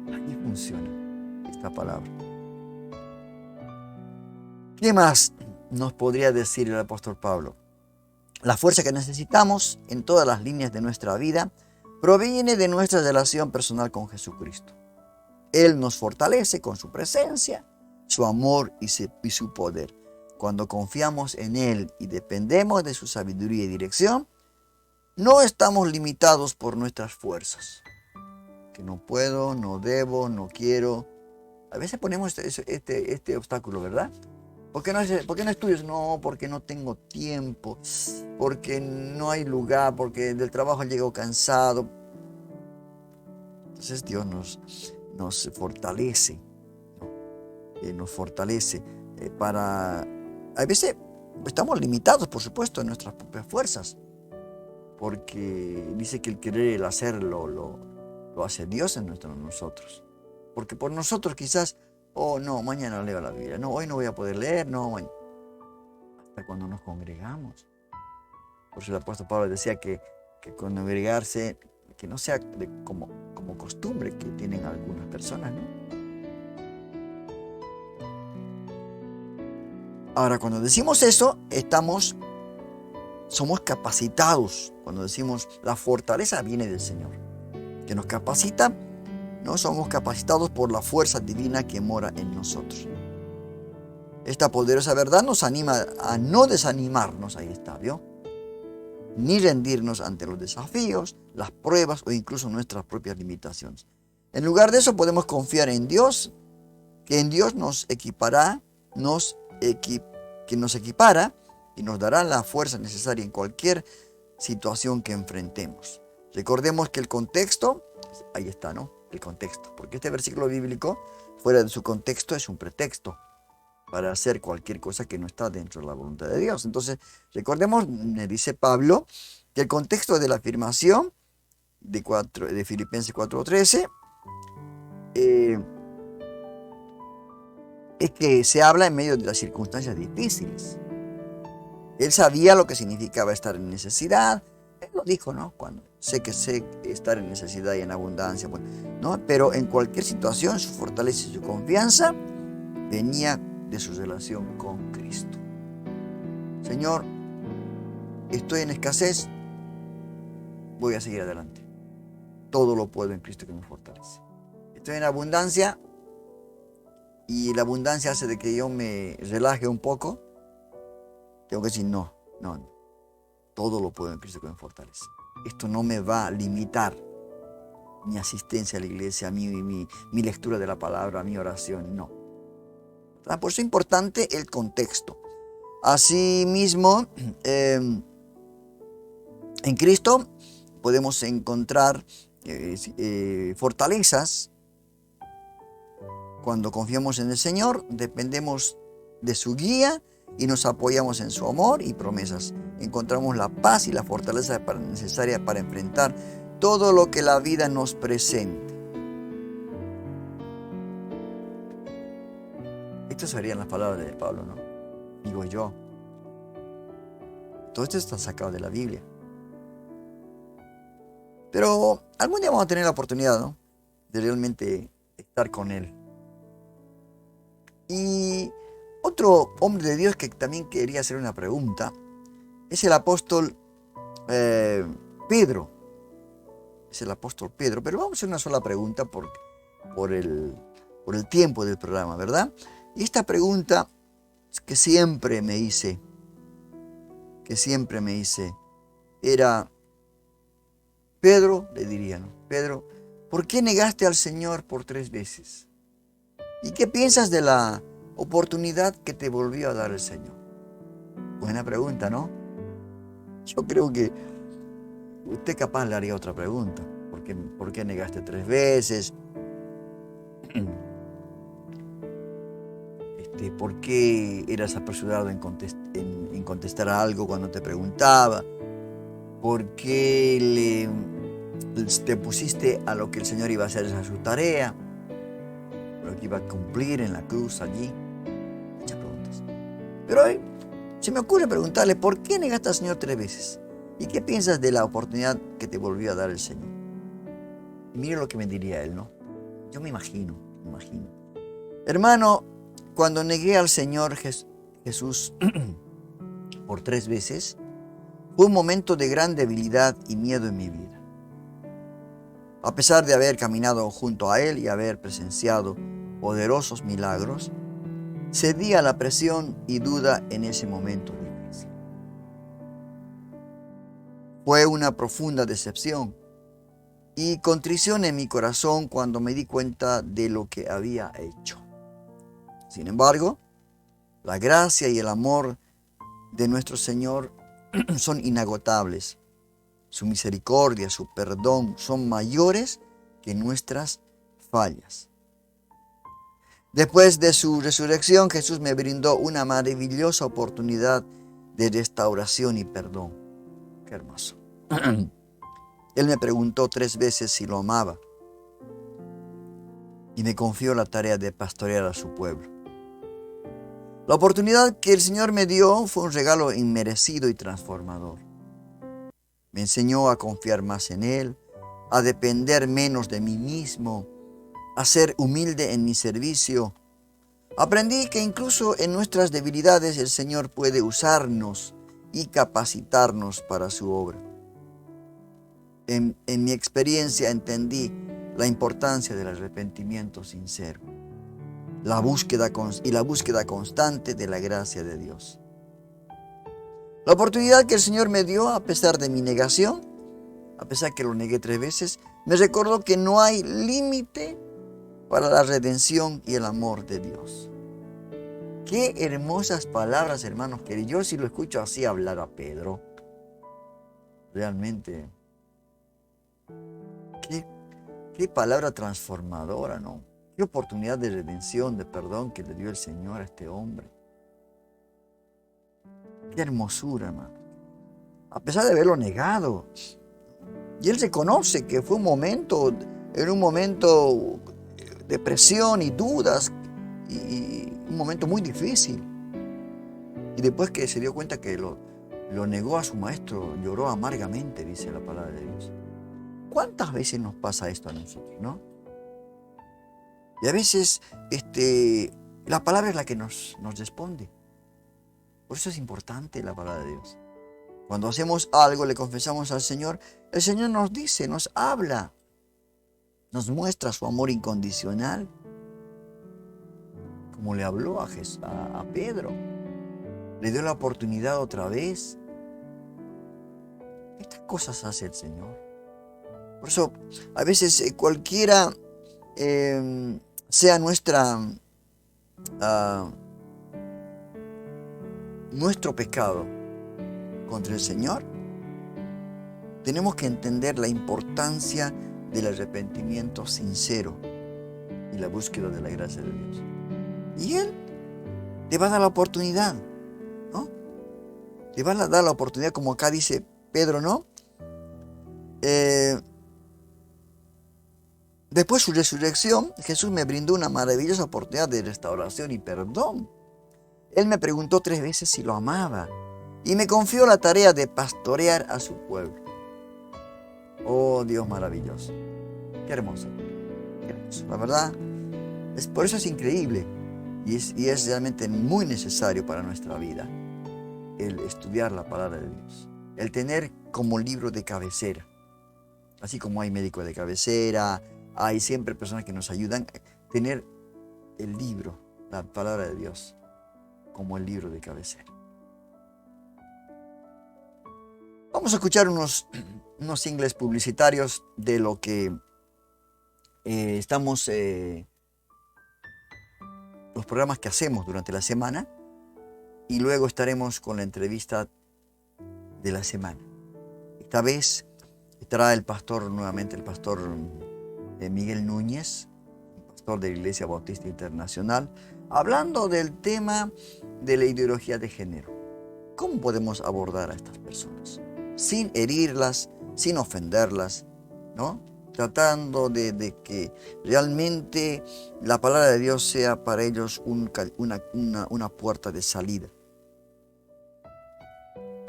Ahí funciona esta palabra. ¿Qué más nos podría decir el apóstol Pablo? La fuerza que necesitamos en todas las líneas de nuestra vida proviene de nuestra relación personal con Jesucristo. Él nos fortalece con su presencia, su amor y su poder. Cuando confiamos en Él y dependemos de su sabiduría y dirección, no estamos limitados por nuestras fuerzas. Que no puedo, no debo, no quiero. A veces ponemos este obstáculo, ¿verdad? ¿Por qué no estudias? No, porque no tengo tiempo, porque no hay lugar, porque del trabajo llego cansado. Entonces Dios nos fortalece, ¿no? Nos fortalece para... A veces estamos limitados, por supuesto, en nuestras propias fuerzas, porque dice que el querer y el hacer lo hace Dios en nosotros. Porque por nosotros quizás, oh no, mañana leo la Biblia, no, hoy no voy a poder leer, no, hasta cuando nos congregamos. Por eso el apóstol Pablo decía que congregarse, que no sea como costumbre que tienen algunas personas, ¿no? Ahora, cuando decimos eso, somos capacitados. Cuando decimos la fortaleza viene del Señor, que nos capacita, no somos capacitados por la fuerza divina que mora en nosotros. Esta poderosa verdad nos anima a no desanimarnos, ahí está, ¿vio? Ni rendirnos ante los desafíos, las pruebas o incluso nuestras propias limitaciones. En lugar de eso podemos confiar en Dios, que en Dios nos equipara y nos dará la fuerza necesaria en cualquier situación que enfrentemos. Recordemos que el contexto, ahí está, ¿no? El contexto, porque este versículo bíblico, fuera de su contexto, es un pretexto para hacer cualquier cosa que no está dentro de la voluntad de Dios. Entonces, recordemos, me dice Pablo, que el contexto de la afirmación de Filipenses 4:13 es que se habla en medio de las circunstancias difíciles. Él sabía lo que significaba estar en necesidad. Él lo dijo, ¿no? Cuando sé estar en necesidad y en abundancia, ¿no? Pero en cualquier situación, su fortaleza y su confianza venía de su relación con Cristo. Señor, estoy en escasez, voy a seguir adelante. Todo lo puedo en Cristo que me fortalece. Estoy en abundancia y la abundancia hace de que yo me relaje un poco. Tengo que decir no. Todo lo puedo en Cristo que me fortalece. Esto no me va a limitar. mi asistencia a la iglesia, mi lectura de la palabra, mi oración, no. Por eso es importante el contexto. Asimismo, en Cristo podemos encontrar fortalezas. Cuando confiamos en el Señor, dependemos de su guía y nos apoyamos en su amor y promesas. Encontramos la paz y la fortaleza necesaria para enfrentar todo lo que la vida nos presente. Estas serían las palabras de Pablo, ¿no? Digo yo. Todo esto está sacado de la Biblia. Pero algún día vamos a tener la oportunidad, ¿no?, de realmente estar con Él. Y otro hombre de Dios que también quería hacer una pregunta es el apóstol Pedro. Es el apóstol Pedro. Pero vamos a hacer una sola pregunta por el tiempo del programa, ¿verdad? Y esta pregunta que siempre me hice, era: Pedro, le diría, ¿no? Pedro, ¿por qué negaste al Señor por 3 veces? ¿Y qué piensas de la oportunidad que te volvió a dar el Señor? Buena pregunta, ¿no? Yo creo que usted capaz le haría otra pregunta. ¿Por qué negaste 3 veces? ¿Por qué eras apresurado en contestar algo cuando te preguntaba? ¿Por qué te pusiste a lo que el Señor iba a hacer esa su tarea? Lo que iba a cumplir en la cruz allí. Muchas preguntas. Pero hoy se me ocurre preguntarle: ¿por qué negaste al Señor 3 veces? ¿Y qué piensas de la oportunidad que te volvió a dar el Señor? Y mire lo que me diría él, ¿no? Yo me imagino. Hermano, cuando negué al Señor Jesús por 3 veces, fue un momento de gran debilidad y miedo en mi vida. A pesar de haber caminado junto a Él y haber presenciado poderosos milagros, cedí a la presión y duda en ese momento difícil. Fue una profunda decepción y contrición en mi corazón cuando me di cuenta de lo que había hecho. Sin embargo, la gracia y el amor de nuestro Señor son inagotables. Su misericordia, su perdón son mayores que nuestras fallas. Después de su resurrección, Jesús me brindó una maravillosa oportunidad de restauración y perdón. Qué hermoso. Él me preguntó 3 veces si lo amaba y me confió la tarea de pastorear a su pueblo. La oportunidad que el Señor me dio fue un regalo inmerecido y transformador. Me enseñó a confiar más en Él, a depender menos de mí mismo, a ser humilde en mi servicio. Aprendí que incluso en nuestras debilidades el Señor puede usarnos y capacitarnos para su obra. En mi experiencia entendí la importancia del arrepentimiento sincero, la búsqueda constante de la gracia de Dios. La oportunidad que el Señor me dio, a pesar de mi negación, a pesar que lo negué 3 veces, me recordó que no hay límite para la redención y el amor de Dios. Qué hermosas palabras, hermanos, que yo si lo escucho así hablar a Pedro, realmente, qué palabra transformadora, ¿no? Qué oportunidad de redención, de perdón que le dio el Señor a este hombre. Qué hermosura, hermano. A pesar de haberlo negado. Y él reconoce que fue un momento de presión y dudas, y un momento muy difícil. Y después que se dio cuenta que lo negó a su maestro, lloró amargamente, dice la palabra de Dios. ¿Cuántas veces nos pasa esto a nosotros, no? Y a veces la palabra es la que nos responde. Por eso es importante la palabra de Dios. Cuando hacemos algo, le confesamos al Señor, el Señor nos dice, nos habla, nos muestra su amor incondicional, como le habló a Pedro. Le dio la oportunidad otra vez. Estas cosas hace el Señor. Por eso, a veces cualquiera sea nuestro pecado contra el Señor, tenemos que entender la importancia del arrepentimiento sincero y la búsqueda de la gracia de Dios. Y Él te va a dar la oportunidad, ¿no? Te va a dar la oportunidad, como acá dice Pedro, ¿no? Después de su resurrección, Jesús me brindó una maravillosa oportunidad de restauración y perdón. Él me preguntó 3 veces si lo amaba y me confió la tarea de pastorear a su pueblo. Oh, Dios maravilloso. Qué hermoso. Qué hermoso. La verdad, por eso es increíble y es realmente muy necesario para nuestra vida el estudiar la palabra de Dios. El tener como libro de cabecera. Así como hay médicos de cabecera, hay siempre personas que nos ayudan a tener el libro, la palabra de Dios, como el libro de cabecera. Vamos a escuchar unos singles publicitarios de lo que los programas que hacemos durante la semana, y luego estaremos con la entrevista de la semana. Esta vez estará nuevamente el pastor Miguel Núñez, pastor de la Iglesia Bautista Internacional, hablando del tema de la ideología de género. ¿Cómo podemos abordar a estas personas? Sin herirlas, sin ofenderlas, ¿no? Tratando de que realmente la palabra de Dios sea para ellos una puerta de salida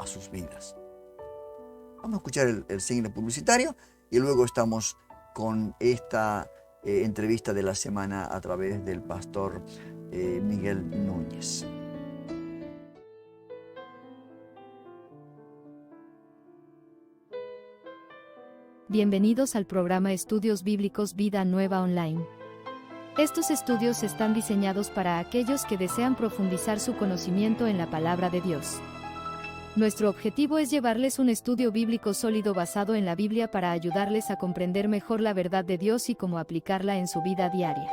a sus vidas. Vamos a escuchar el single publicitario y luego estamos con esta entrevista de la semana a través del pastor Miguel Núñez. Bienvenidos al programa Estudios Bíblicos Vida Nueva Online. Estos estudios están diseñados para aquellos que desean profundizar su conocimiento en la palabra de Dios. Nuestro objetivo es llevarles un estudio bíblico sólido basado en la Biblia para ayudarles a comprender mejor la verdad de Dios y cómo aplicarla en su vida diaria.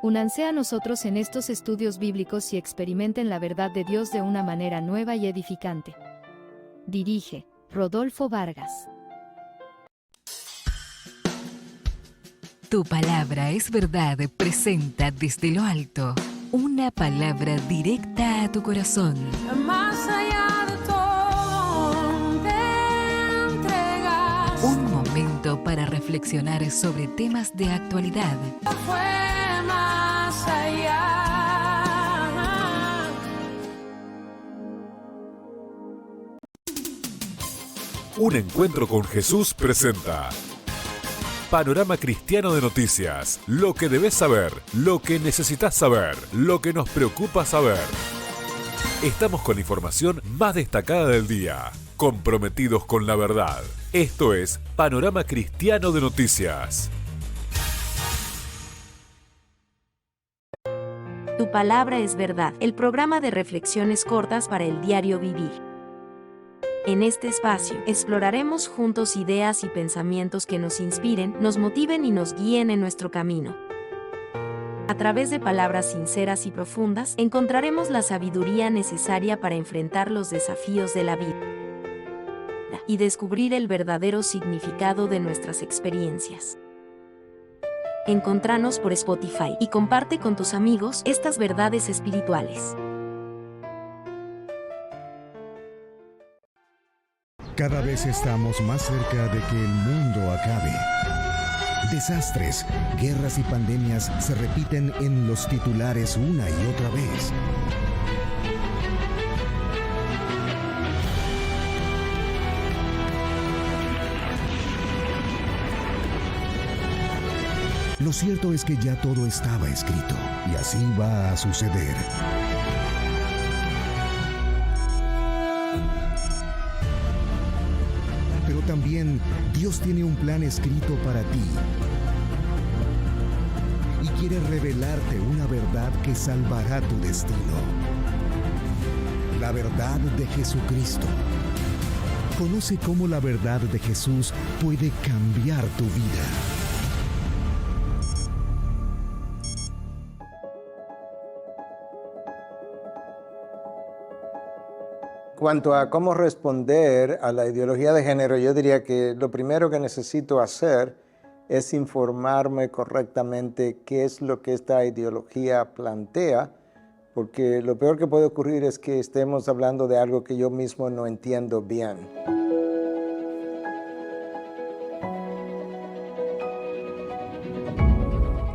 Únanse a nosotros en estos estudios bíblicos y experimenten la verdad de Dios de una manera nueva y edificante. Dirige Rodolfo Vargas. Tu palabra es verdad presenta desde lo alto una palabra directa a tu corazón. Más allá de todo te entregas. Un momento para reflexionar sobre temas de actualidad. Fue más allá. Un encuentro con Jesús presenta Panorama Cristiano de Noticias. Lo que debes saber, lo que necesitas saber, lo que nos preocupa saber. Estamos con la información más destacada del día, comprometidos con la verdad. Esto es Panorama Cristiano de Noticias. Tu palabra es verdad, el programa de reflexiones cortas para el diario vivir. En este espacio, exploraremos juntos ideas y pensamientos que nos inspiren, nos motiven y nos guíen en nuestro camino. A través de palabras sinceras y profundas, encontraremos la sabiduría necesaria para enfrentar los desafíos de la vida y descubrir el verdadero significado de nuestras experiencias. Encontranos por Spotify y comparte con tus amigos estas verdades espirituales. Cada vez estamos más cerca de que el mundo acabe. Desastres, guerras y pandemias se repiten en los titulares una y otra vez. Lo cierto es que ya todo estaba escrito y así va a suceder. Pero también Dios tiene un plan escrito para ti y quiere revelarte una verdad que salvará tu destino. La verdad de Jesucristo. Conoce cómo la verdad de Jesús puede cambiar tu vida. Cuanto a cómo responder a la ideología de género, yo diría que lo primero que necesito hacer es informarme correctamente qué es lo que esta ideología plantea, porque lo peor que puede ocurrir es que estemos hablando de algo que yo mismo no entiendo bien.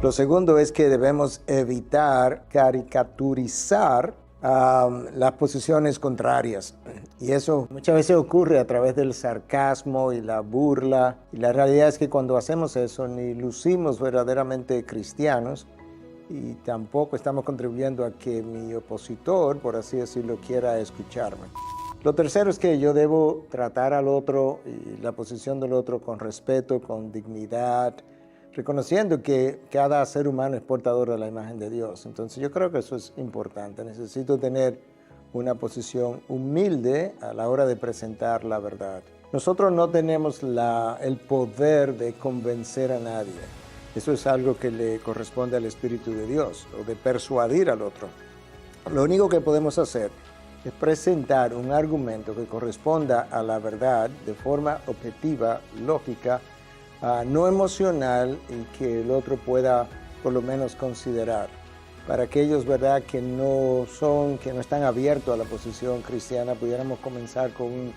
Lo segundo es que debemos evitar caricaturizar las posiciones contrarias. Y eso muchas veces ocurre a través del sarcasmo y la burla. Y la realidad es que cuando hacemos eso ni lucimos verdaderamente cristianos y tampoco estamos contribuyendo a que mi opositor, por así decirlo, quiera escucharme. Lo tercero es que yo debo tratar al otro y la posición del otro con respeto, con dignidad, reconociendo que cada ser humano es portador de la imagen de Dios. Entonces yo creo que eso es importante. Necesito tener una posición humilde a la hora de presentar la verdad. Nosotros no tenemos el poder de convencer a nadie. Eso es algo que le corresponde al Espíritu de Dios, o de persuadir al otro. Lo único que podemos hacer es presentar un argumento que corresponda a la verdad de forma objetiva, lógica, no emocional, y que el otro pueda por lo menos considerar. Para aquellos, ¿verdad?, que no están abiertos a la posición cristiana, pudiéramos comenzar con un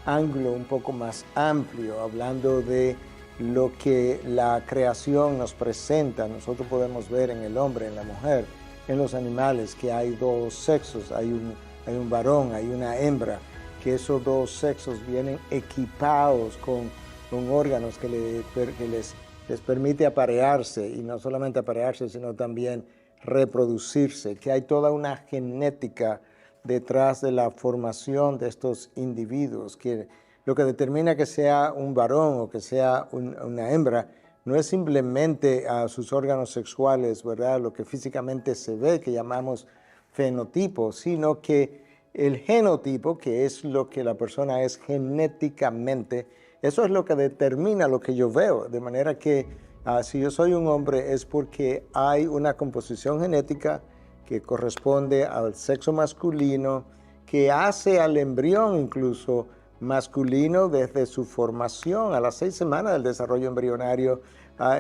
ángulo un poco más amplio, hablando de lo que la creación nos presenta. Nosotros podemos ver en el hombre, en la mujer, en los animales, que hay dos sexos, hay un varón, hay una hembra, que esos dos sexos vienen equipados con órganos que les permite aparearse, y no solamente aparearse, sino también reproducirse, que hay toda una genética detrás de la formación de estos individuos, que lo que determina que sea un varón o que sea una hembra no es simplemente a sus órganos sexuales, ¿verdad?, lo que físicamente se ve, que llamamos fenotipo, sino que el genotipo, que es lo que la persona es genéticamente, eso es lo que determina lo que yo veo. De manera que si yo soy un hombre es porque hay una composición genética que corresponde al sexo masculino, que hace al embrión incluso masculino desde su formación. A las 6 semanas del desarrollo embrionario,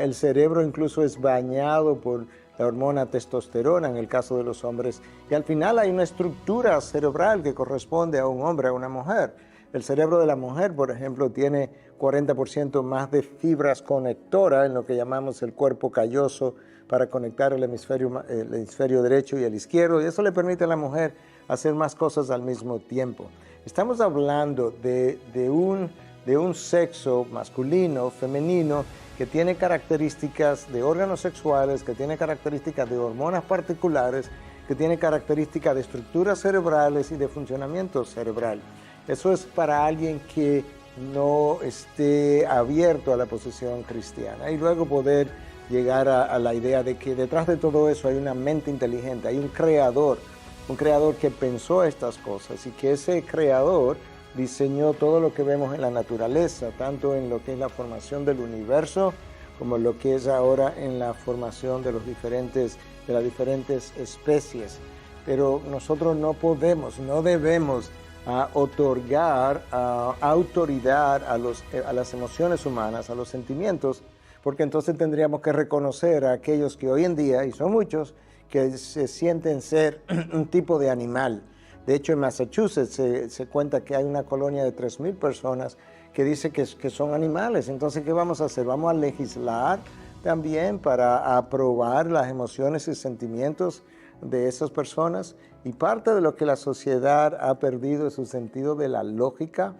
el cerebro incluso es bañado por la hormona testosterona en el caso de los hombres, y al final hay una estructura cerebral que corresponde a un hombre, a una mujer. El cerebro de la mujer, por ejemplo, tiene 40% más de fibras conectoras en lo que llamamos el cuerpo calloso, para conectar el hemisferio derecho y el izquierdo, y eso le permite a la mujer hacer más cosas al mismo tiempo. Estamos hablando de un sexo masculino, femenino, que tiene características de órganos sexuales, que tiene características de hormonas particulares, que tiene características de estructuras cerebrales y de funcionamiento cerebral. Eso es para alguien que no esté abierto a la posición cristiana, y luego poder llegar a la idea de que detrás de todo eso hay una mente inteligente, hay un creador que pensó estas cosas, y que ese creador diseñó todo lo que vemos en la naturaleza, tanto en lo que es la formación del universo como lo que es ahora en la formación de las diferentes especies. Pero nosotros no debemos otorgar autoridad a las emociones humanas, a los sentimientos, porque entonces tendríamos que reconocer a aquellos que hoy en día, y son muchos, que se sienten ser un tipo de animal. De hecho, en Massachusetts se cuenta que hay una colonia de 3,000 personas que dice que son animales. Entonces, ¿qué vamos a hacer? Vamos a legislar también para aprobar las emociones y sentimientos de esas personas. Y parte de lo que la sociedad ha perdido es su sentido de la lógica,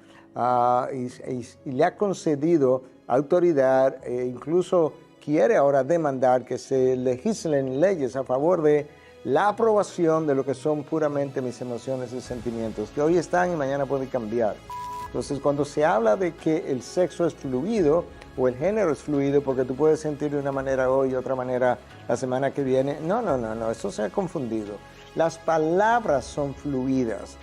y le ha concedido autoridad, e incluso quiere ahora demandar que se legislen leyes a favor de la aprobación de lo que son puramente mis emociones y sentimientos, que hoy están y mañana pueden cambiar. Entonces, cuando se habla de que el sexo es fluido o el género es fluido, porque tú puedes sentir de una manera hoy y otra manera la semana que viene, no, eso se ha confundido. Las palabras son fluidas.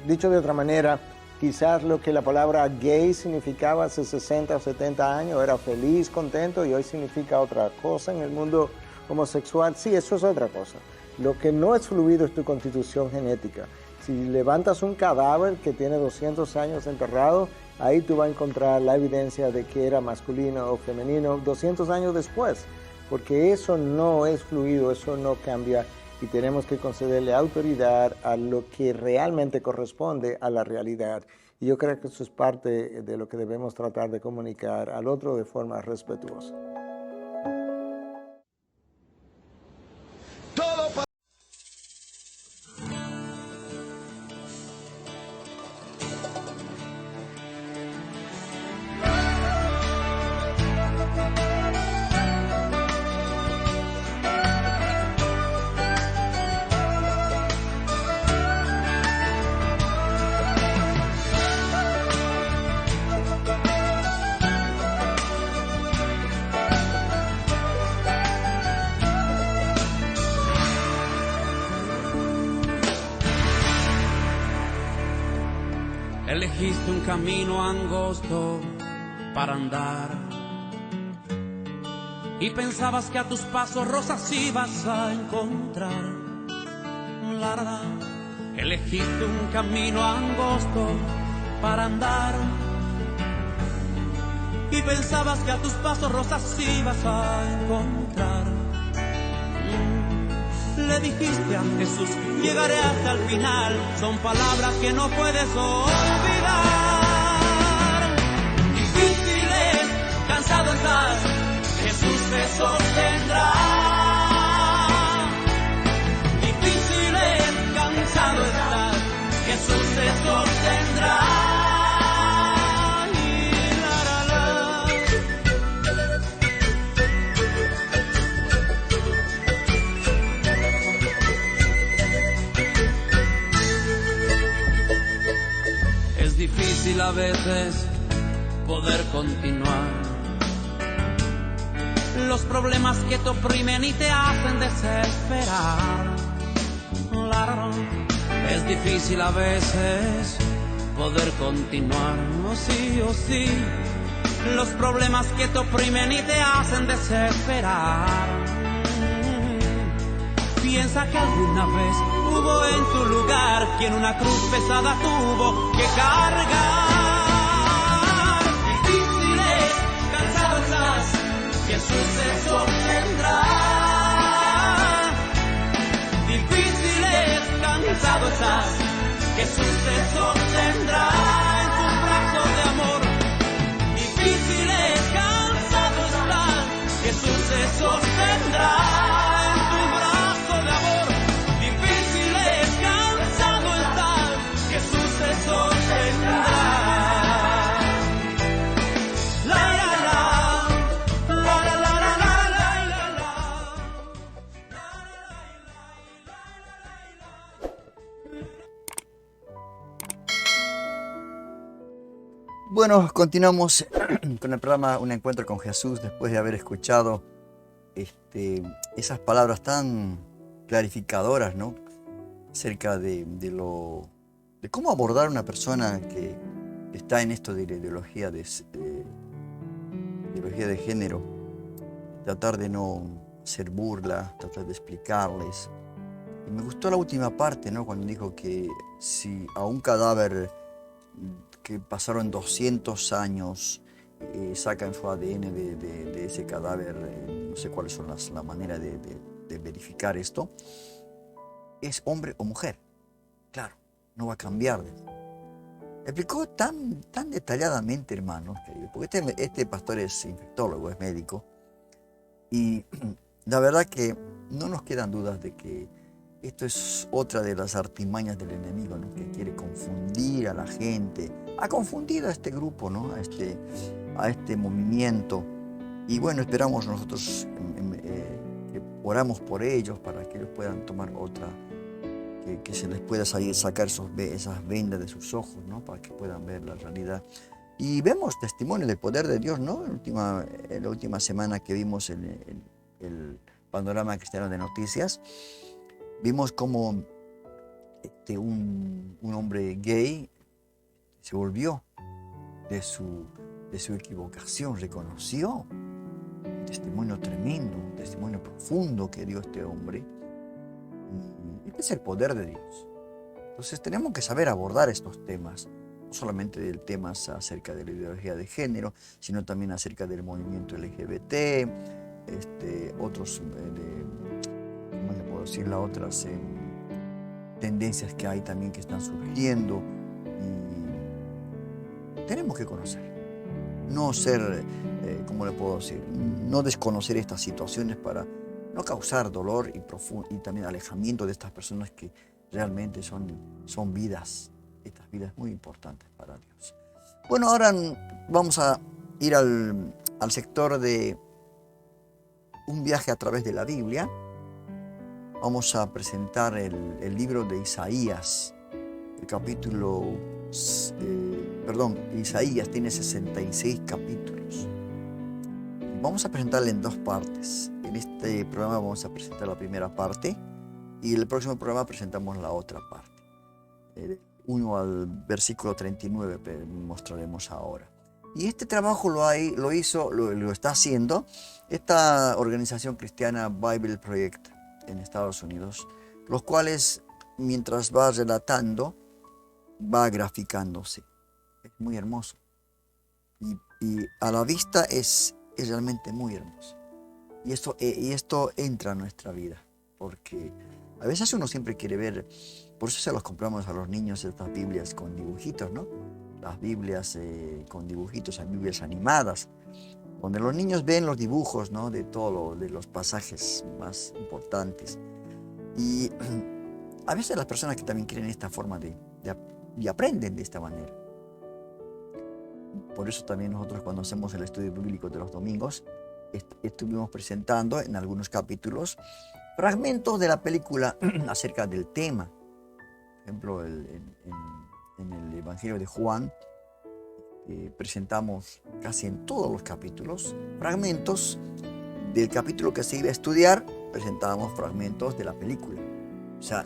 Dicho de otra manera, Quizás lo que la palabra gay significaba hace 60 o 70 años era feliz, contento, y hoy significa otra cosa en el mundo homosexual. Sí, eso es otra cosa. Lo que no es fluido es tu constitución genética. Si levantas un cadáver que tiene 200 años enterrado, ahí tú vas a encontrar la evidencia de que era masculino o femenino 200 años después, porque eso no es fluido, eso no cambia, y tenemos que concederle autoridad a lo que realmente corresponde a la realidad. Y yo creo que eso es parte de lo que debemos tratar de comunicar al otro de forma respetuosa. Elegiste un camino angosto para andar y pensabas que a tus pasos rosas ibas a encontrar. La verdad, elegiste un camino angosto para andar y pensabas que a tus pasos rosas ibas a encontrar. Le dijiste a Jesús, llegaré hasta el final. Son palabras que no puedes olvidar. Difíciles, cansado estás, Jesús te sostendrá. Difíciles, cansado estás, Jesús te sostendrá. Difícil a veces poder continuar. Los problemas que te oprimen y te hacen desesperar. Claro, es difícil a veces poder continuar. Oh sí, oh sí. Los problemas que te oprimen y te hacen desesperar. Piensa que alguna vez hubo en tu lugar quien una cruz pesada tuvo que cargar. Difíciles, cansado estás, Jesús te sostendrá. Difíciles, cansado estás, Jesús te sostendrá en tus brazos de amor. Difíciles, cansado estás, Jesús te sostendrá. Bueno, continuamos con el programa Un Encuentro con Jesús después de haber escuchado esas palabras tan clarificadoras, ¿no? Acerca de cómo abordar a una persona que está en esto de la ideología de género. Tratar de no hacer burla, tratar de explicarles. Y me gustó la última parte, ¿no? Cuando dijo que si a un cadáver que pasaron 200 años sacan su ADN de ese cadáver, no sé cuáles son la manera de verificar esto, es hombre o mujer. Claro, no va a cambiar. Explicó tan detalladamente, hermano, porque este pastor es infectólogo, es médico, y la verdad que no nos quedan dudas de que esto es otra de las artimañas del enemigo, ¿no? Que quiere confundir a la gente. Ha confundido a este grupo, ¿no? a este movimiento. Y bueno, esperamos nosotros que oramos por ellos para que ellos puedan tomar otra, que se les pueda sacar esas vendas de sus ojos, ¿no? Para que puedan ver la realidad. Y vemos testimonio del poder de Dios, ¿no? En la última semana que vimos el panorama cristiano de noticias, vimos como un hombre gay se volvió de su equivocación, reconoció un testimonio tremendo, un testimonio profundo que dio este hombre. Y este es el poder de Dios. Entonces tenemos que saber abordar estos temas, no solamente del temas acerca de la ideología de género, sino también acerca del movimiento LGBT, otros, ¿cómo le puedo decir? Las otras tendencias que hay también que están surgiendo. Y tenemos que conocer, no ser, ¿cómo le puedo decir? No desconocer estas situaciones para no causar dolor y también alejamiento de estas personas que realmente son vidas, estas vidas muy importantes para Dios. Bueno, ahora vamos a ir al sector de un viaje a través de la Biblia. Vamos a presentar el libro de Isaías, el capítulo, Isaías tiene 66 capítulos. Vamos a presentarle en dos partes. En este programa vamos a presentar la primera parte y en el próximo programa presentamos la otra parte. 1 al versículo 39 mostraremos ahora. Y este trabajo lo está haciendo esta organización cristiana Bible Project en Estados Unidos, los cuales mientras va relatando, va graficándose. Es muy hermoso. Y a la vista es realmente muy hermoso. Y esto entra a nuestra vida, porque a veces uno siempre quiere ver, por eso se los compramos a los niños estas Biblias con dibujitos, ¿no? Las Biblias con dibujitos, las Biblias animadas, donde los niños ven los dibujos, ¿no? De de los pasajes más importantes. Y a veces las personas que también quieren esta forma y aprenden de esta manera. Por eso también nosotros cuando hacemos el estudio bíblico de los domingos, estuvimos presentando en algunos capítulos fragmentos de la película acerca del tema. Por ejemplo, en el Evangelio de Juan, presentamos casi en todos los capítulos fragmentos del capítulo que se iba a estudiar, presentábamos fragmentos de la película. O sea,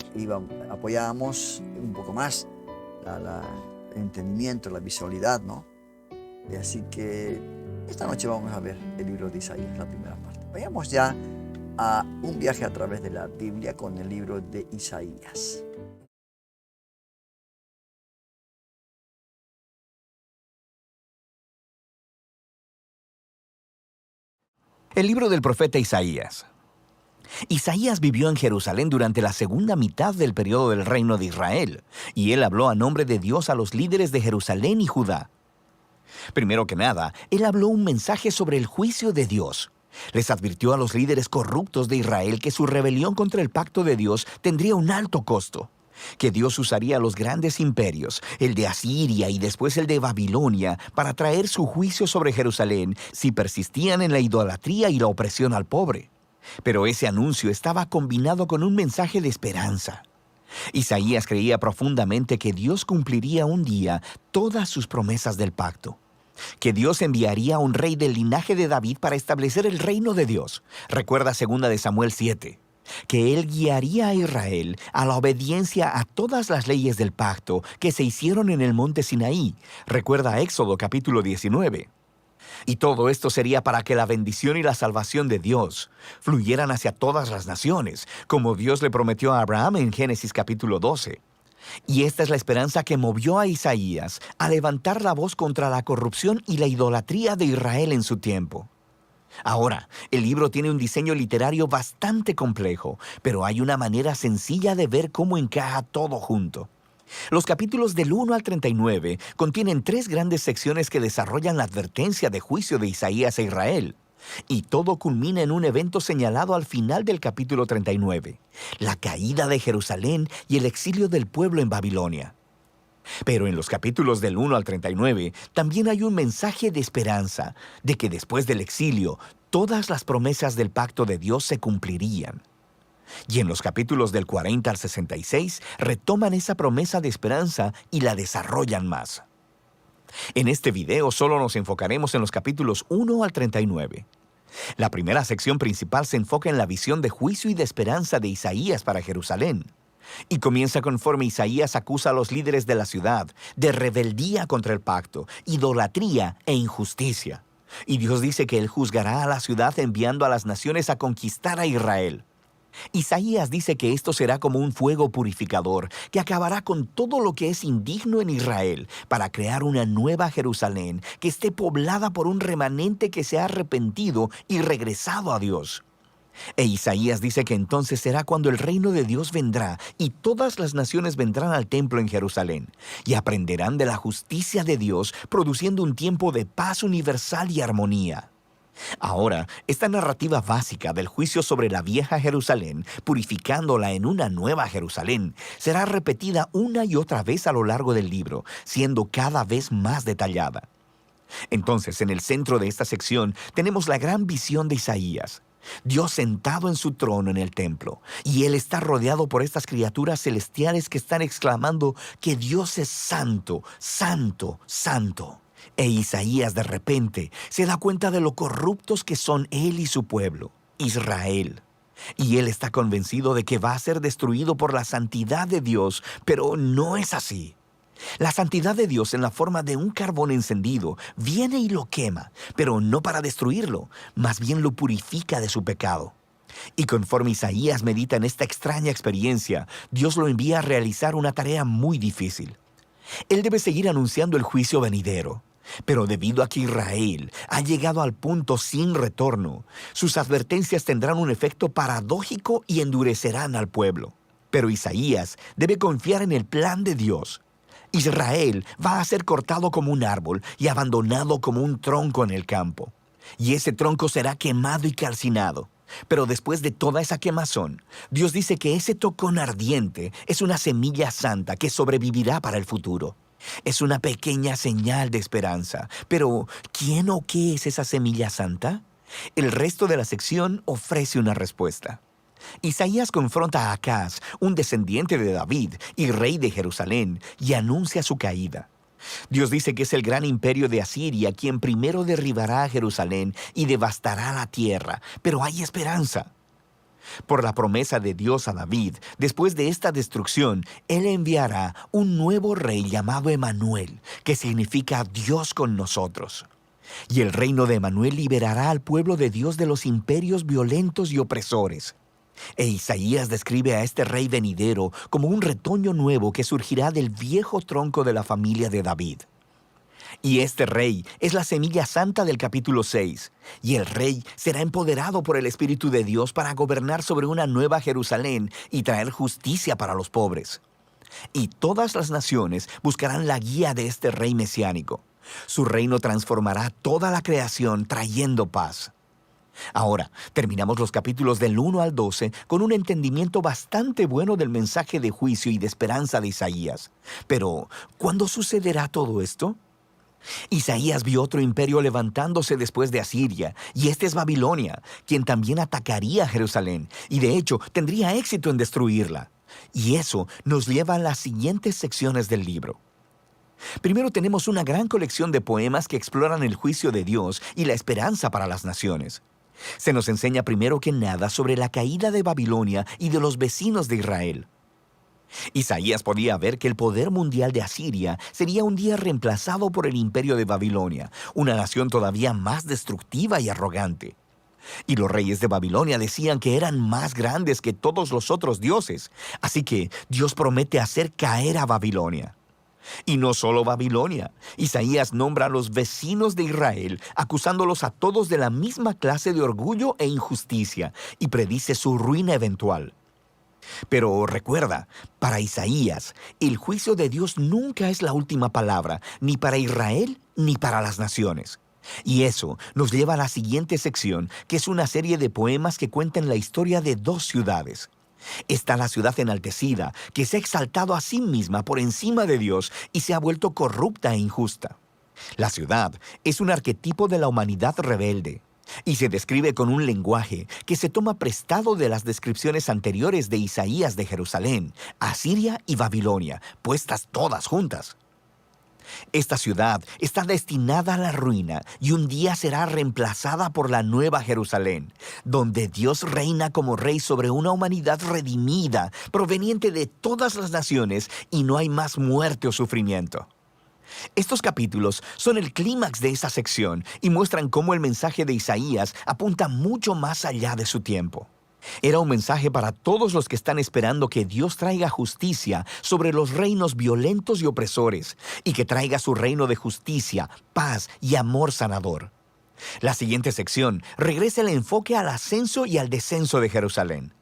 apoyábamos un poco más el entendimiento, la visualidad, ¿no? Y así que esta noche vamos a ver el libro de Isaías, la primera parte. Vayamos ya a un viaje a través de la Biblia con el libro de Isaías. El libro del profeta Isaías. Isaías vivió en Jerusalén durante la segunda mitad del periodo del reino de Israel, y él habló a nombre de Dios a los líderes de Jerusalén y Judá. Primero que nada, él habló un mensaje sobre el juicio de Dios. Les advirtió a los líderes corruptos de Israel que su rebelión contra el pacto de Dios tendría un alto costo, que Dios usaría los grandes imperios, el de Asiria y después el de Babilonia, para traer su juicio sobre Jerusalén si persistían en la idolatría y la opresión al pobre. Pero ese anuncio estaba combinado con un mensaje de esperanza. Isaías creía profundamente que Dios cumpliría un día todas sus promesas del pacto, que Dios enviaría a un rey del linaje de David para establecer el reino de Dios. Recuerda 2 de Samuel 7. Que él guiaría a Israel a la obediencia a todas las leyes del pacto que se hicieron en el monte Sinaí. Recuerda Éxodo capítulo 19. Y todo esto sería para que la bendición y la salvación de Dios fluyeran hacia todas las naciones, como Dios le prometió a Abraham en Génesis capítulo 12. Y esta es la esperanza que movió a Isaías a levantar la voz contra la corrupción y la idolatría de Israel en su tiempo. Ahora, el libro tiene un diseño literario bastante complejo, pero hay una manera sencilla de ver cómo encaja todo junto. Los capítulos del 1 al 39 contienen 3 grandes secciones que desarrollan la advertencia de juicio de Isaías a Israel. Y todo culmina en un evento señalado al final del capítulo 39, la caída de Jerusalén y el exilio del pueblo en Babilonia. Pero en los capítulos del 1 al 39 también hay un mensaje de esperanza, de que después del exilio, todas las promesas del pacto de Dios se cumplirían. Y en los capítulos del 40 al 66 retoman esa promesa de esperanza y la desarrollan más. En este video solo nos enfocaremos en los capítulos 1 al 39. La primera sección principal se enfoca en la visión de juicio y de esperanza de Isaías para Jerusalén. Y comienza conforme Isaías acusa a los líderes de la ciudad de rebeldía contra el pacto, idolatría e injusticia. Y Dios dice que Él juzgará a la ciudad enviando a las naciones a conquistar a Israel. Isaías dice que esto será como un fuego purificador que acabará con todo lo que es indigno en Israel para crear una nueva Jerusalén que esté poblada por un remanente que se ha arrepentido y regresado a Dios. E Isaías dice que entonces será cuando el reino de Dios vendrá y todas las naciones vendrán al templo en Jerusalén y aprenderán de la justicia de Dios, produciendo un tiempo de paz universal y armonía. Ahora, esta narrativa básica del juicio sobre la vieja Jerusalén, purificándola en una nueva Jerusalén, será repetida una y otra vez a lo largo del libro, siendo cada vez más detallada. Entonces, en el centro de esta sección tenemos la gran visión de Isaías. Dios sentado en su trono en el templo, y Él está rodeado por estas criaturas celestiales que están exclamando que Dios es santo, santo, santo. E Isaías de repente se da cuenta de lo corruptos que son él y su pueblo, Israel. Y él está convencido de que va a ser destruido por la santidad de Dios, pero no es así. La santidad de Dios en la forma de un carbón encendido viene y lo quema, pero no para destruirlo, más bien lo purifica de su pecado. Y conforme Isaías medita en esta extraña experiencia, Dios lo envía a realizar una tarea muy difícil. Él debe seguir anunciando el juicio venidero. Pero debido a que Israel ha llegado al punto sin retorno, sus advertencias tendrán un efecto paradójico y endurecerán al pueblo. Pero Isaías debe confiar en el plan de Dios. Israel va a ser cortado como un árbol y abandonado como un tronco en el campo. Y ese tronco será quemado y calcinado. Pero después de toda esa quemazón, Dios dice que ese tocón ardiente es una semilla santa que sobrevivirá para el futuro. Es una pequeña señal de esperanza. Pero, ¿quién o qué es esa semilla santa? El resto de la sección ofrece una respuesta. Isaías confronta a Acaz, un descendiente de David y rey de Jerusalén, y anuncia su caída. Dios dice que es el gran imperio de Asiria quien primero derribará a Jerusalén y devastará la tierra, pero hay esperanza. Por la promesa de Dios a David, después de esta destrucción, Él enviará un nuevo rey llamado Emanuel, que significa Dios con nosotros. Y el reino de Emanuel liberará al pueblo de Dios de los imperios violentos y opresores. E Isaías describe a este rey venidero como un retoño nuevo que surgirá del viejo tronco de la familia de David. Y este rey es la semilla santa del capítulo 6. Y el rey será empoderado por el Espíritu de Dios para gobernar sobre una nueva Jerusalén y traer justicia para los pobres. Y todas las naciones buscarán la guía de este rey mesiánico. Su reino transformará toda la creación trayendo paz. Ahora, terminamos los capítulos del 1 al 12 con un entendimiento bastante bueno del mensaje de juicio y de esperanza de Isaías. Pero, ¿cuándo sucederá todo esto? Isaías vio otro imperio levantándose después de Asiria, y este es Babilonia, quien también atacaría a Jerusalén, y de hecho tendría éxito en destruirla. Y eso nos lleva a las siguientes secciones del libro. Primero tenemos una gran colección de poemas que exploran el juicio de Dios y la esperanza para las naciones. Se nos enseña primero que nada sobre la caída de Babilonia y de los vecinos de Israel. Isaías podía ver que el poder mundial de Asiria sería un día reemplazado por el imperio de Babilonia, una nación todavía más destructiva y arrogante. Y los reyes de Babilonia decían que eran más grandes que todos los otros dioses, así que Dios promete hacer caer a Babilonia. Y no solo Babilonia, Isaías nombra a los vecinos de Israel, acusándolos a todos de la misma clase de orgullo e injusticia, y predice su ruina eventual. Pero recuerda, para Isaías, el juicio de Dios nunca es la última palabra, ni para Israel ni para las naciones. Y eso nos lleva a la siguiente sección, que es una serie de poemas que cuentan la historia de dos ciudades. Está la ciudad enaltecida, que se ha exaltado a sí misma por encima de Dios y se ha vuelto corrupta e injusta. La ciudad es un arquetipo de la humanidad rebelde. Y se describe con un lenguaje que se toma prestado de las descripciones anteriores de Isaías de Jerusalén, Asiria y Babilonia, puestas todas juntas. Esta ciudad está destinada a la ruina y un día será reemplazada por la nueva Jerusalén, donde Dios reina como rey sobre una humanidad redimida, proveniente de todas las naciones, y no hay más muerte o sufrimiento. Estos capítulos son el clímax de esa sección y muestran cómo el mensaje de Isaías apunta mucho más allá de su tiempo. Era un mensaje para todos los que están esperando que Dios traiga justicia sobre los reinos violentos y opresores, y que traiga su reino de justicia, paz y amor sanador. La siguiente sección regresa el enfoque al ascenso y al descenso de Jerusalén.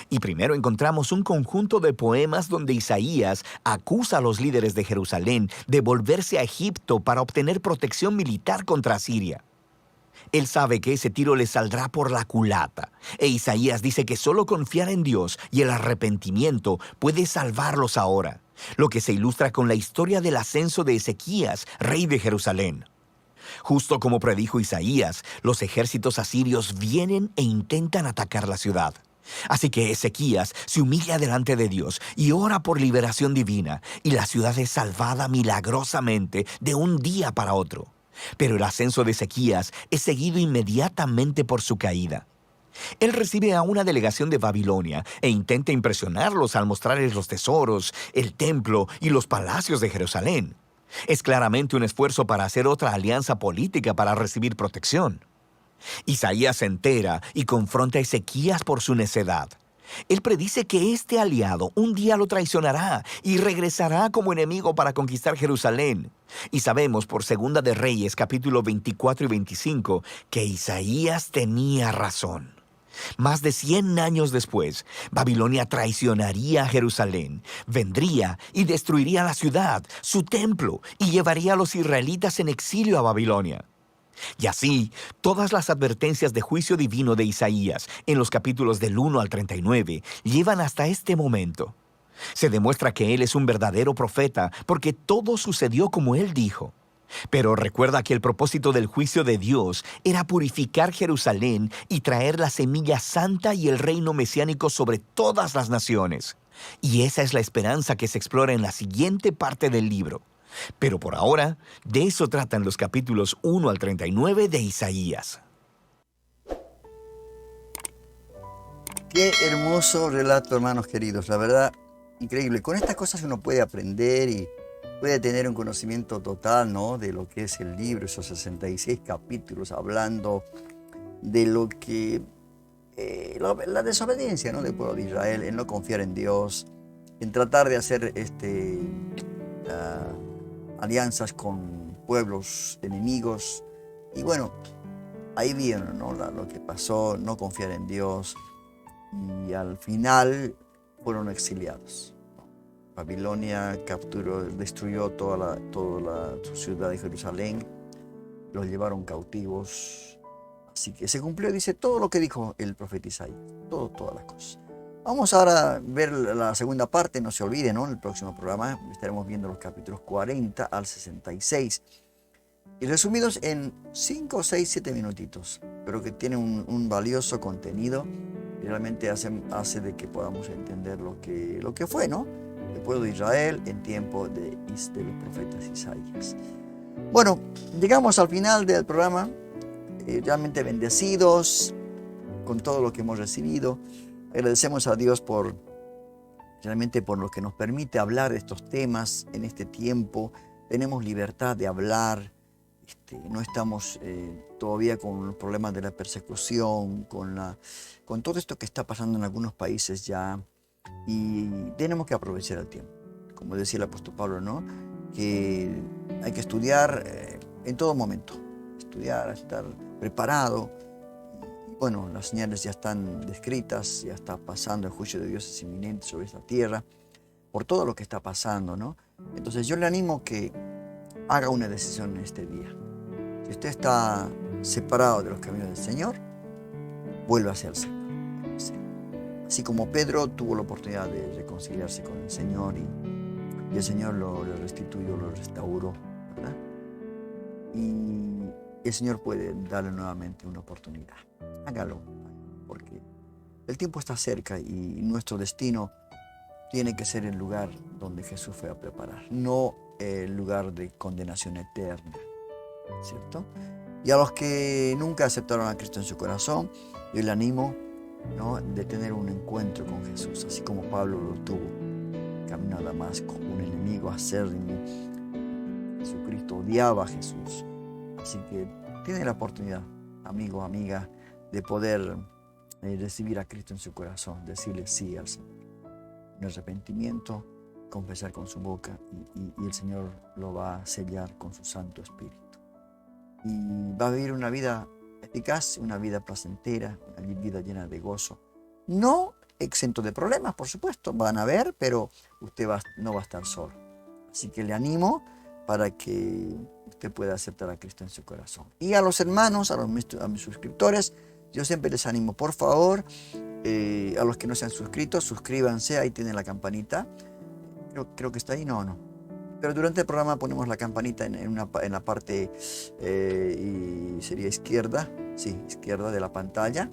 Y primero encontramos un conjunto de poemas donde Isaías acusa a los líderes de Jerusalén de volverse a Egipto para obtener protección militar contra Asiria. Él sabe que ese tiro le saldrá por la culata, e Isaías dice que solo confiar en Dios y el arrepentimiento puede salvarlos ahora, lo que se ilustra con la historia del ascenso de Ezequías, rey de Jerusalén. Justo como predijo Isaías, los ejércitos asirios vienen e intentan atacar la ciudad. Así que Ezequías se humilla delante de Dios y ora por liberación divina, y la ciudad es salvada milagrosamente de un día para otro. Pero el ascenso de Ezequías es seguido inmediatamente por su caída. Él recibe a una delegación de Babilonia e intenta impresionarlos al mostrarles los tesoros, el templo y los palacios de Jerusalén. Es claramente un esfuerzo para hacer otra alianza política para recibir protección. Isaías se entera y confronta a Ezequías por su necedad. Él predice que este aliado un día lo traicionará y regresará como enemigo para conquistar Jerusalén. Y sabemos por Segunda de Reyes, capítulo 24 y 25, que Isaías tenía razón. Más de 100 años después, Babilonia traicionaría a Jerusalén, vendría y destruiría la ciudad, su templo, y llevaría a los israelitas en exilio a Babilonia. Y así, todas las advertencias de juicio divino de Isaías, en los capítulos del 1 al 39, llevan hasta este momento. Se demuestra que él es un verdadero profeta, porque todo sucedió como él dijo. Pero recuerda que el propósito del juicio de Dios era purificar Jerusalén y traer la semilla santa y el reino mesiánico sobre todas las naciones. Y esa es la esperanza que se explora en la siguiente parte del libro. Pero por ahora, de eso tratan los capítulos 1 al 39 de Isaías. Qué hermoso relato, hermanos queridos. La verdad, increíble. Con estas cosas uno puede aprender y puede tener un conocimiento total, ¿no?, de lo que es el libro, esos 66 capítulos hablando de lo que la desobediencia, ¿no?, del pueblo de Israel, en no confiar en Dios, en tratar de hacer alianzas con pueblos enemigos. Y bueno, ahí vieron, ¿no?, lo que pasó, no confiar en Dios, y al final fueron exiliados. Babilonia capturó, destruyó toda su ciudad de Jerusalén, los llevaron cautivos. Así que se cumplió, dice, todo lo que dijo el profeta Isaías, todas las cosas. Vamos ahora a ver la segunda parte, no se olviden, ¿no? En el próximo programa estaremos viendo los capítulos 40 al 66. Y resumidos en 5, 6, 7 minutitos, pero que tienen un valioso contenido y realmente hace de que podamos entender lo que fue, ¿no?, el pueblo de Israel en tiempo de los profetas Isaías. Bueno, llegamos al final del programa, realmente bendecidos con todo lo que hemos recibido. Agradecemos a Dios realmente por lo que nos permite hablar de estos temas en este tiempo. Tenemos libertad de hablar, no estamos todavía con los problemas de la persecución, con todo esto que está pasando en algunos países ya, y tenemos que aprovechar el tiempo. Como decía el apóstol Pablo, ¿no?, que hay que estudiar en todo momento, estudiar, estar preparado. Bueno, las señales ya están descritas, ya está pasando, el juicio de Dios es inminente sobre esta tierra, por todo lo que está pasando, ¿no? Entonces yo le animo que haga una decisión en este día. Si usted está separado de los caminos del Señor, vuélvase al Señor. Así como Pedro tuvo la oportunidad de reconciliarse con el Señor y el Señor lo restituyó, lo restauró, ¿verdad? Y el Señor puede darle nuevamente una oportunidad. Hágalo, porque el tiempo está cerca y nuestro destino tiene que ser el lugar donde Jesús fue a preparar, no el lugar de condenación eterna, ¿cierto? Y a los que nunca aceptaron a Cristo en su corazón, yo le animo, ¿no?, de tener un encuentro con Jesús, así como Pablo lo tuvo, camino a Damasco, un enemigo acérrimo. Jesucristo odiaba a Jesús, así que tiene la oportunidad, amigo, amiga, de poder recibir a Cristo en su corazón, decirle sí al Señor, en arrepentimiento, confesar con su boca y el Señor lo va a sellar con su Santo Espíritu. Y va a vivir una vida eficaz, una vida placentera, una vida llena de gozo. No exento de problemas, por supuesto, van a haber, pero usted no va a estar solo. Así que le animo para que usted pueda aceptar a Cristo en su corazón. Y a los hermanos, a mis suscriptores, yo siempre les animo, por favor, a los que no se han suscrito, suscríbanse, ahí tienen la campanita. Creo que está ahí, no. Pero durante el programa ponemos la campanita en la parte, y sería izquierda de la pantalla.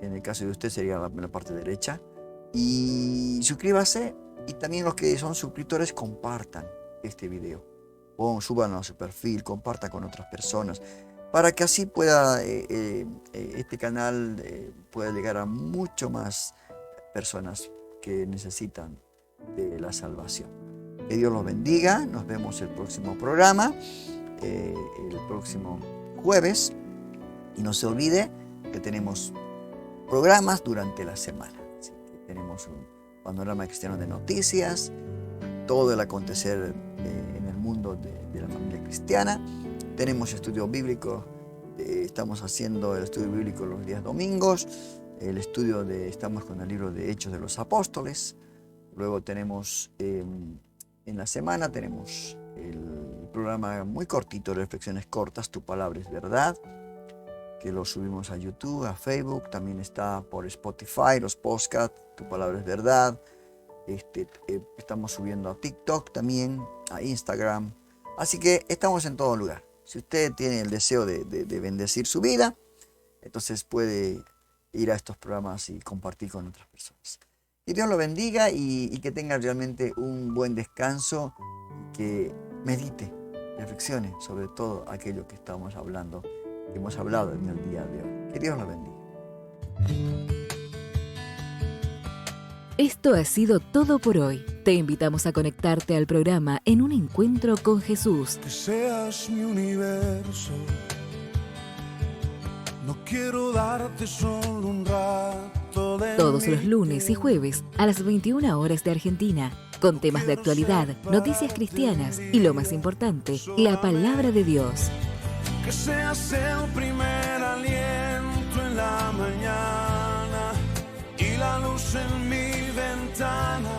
En el caso de usted sería en la parte derecha. Y suscríbase, y también los que son suscriptores compartan este video. Súbanlo a su perfil, compartan con otras personas, para que así pueda este canal pueda llegar a mucho más personas que necesitan de la salvación. Que Dios los bendiga. Nos vemos el próximo programa, el próximo jueves. Y no se olvide que tenemos programas durante la semana. Así que tenemos un panorama cristiano de noticias, todo el acontecer en el mundo de la familia cristiana. Tenemos estudio bíblico, estamos haciendo el estudio bíblico los días domingos. Estamos con el libro de Hechos de los Apóstoles. Luego tenemos... en la semana tenemos el programa muy cortito, Reflexiones Cortas, Tu Palabra es Verdad, que lo subimos a YouTube, a Facebook, también está por Spotify, los podcasts, Tu Palabra es Verdad. Estamos subiendo a TikTok también, a Instagram. Así que estamos en todo lugar. Si usted tiene el deseo de bendecir su vida, entonces puede ir a estos programas y compartir con otras personas. Que Dios lo bendiga y que tenga realmente un buen descanso, que medite, reflexione sobre todo aquello que estamos hablando, que hemos hablado en el día de hoy. Que Dios lo bendiga. Esto ha sido todo por hoy. Te invitamos a conectarte al programa En un Encuentro con Jesús. Que seas mi universo. No quiero darte solo un rato de Todos los lunes y jueves a las 21 horas de Argentina, con temas de actualidad, noticias cristianas y lo más importante, la palabra de Dios. Que seas el primer aliento en la mañana y la luz en mi ventana.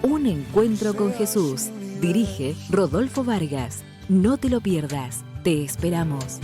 Un Encuentro con Jesús. Dirige Rodolfo Vargas. No te lo pierdas. Te esperamos.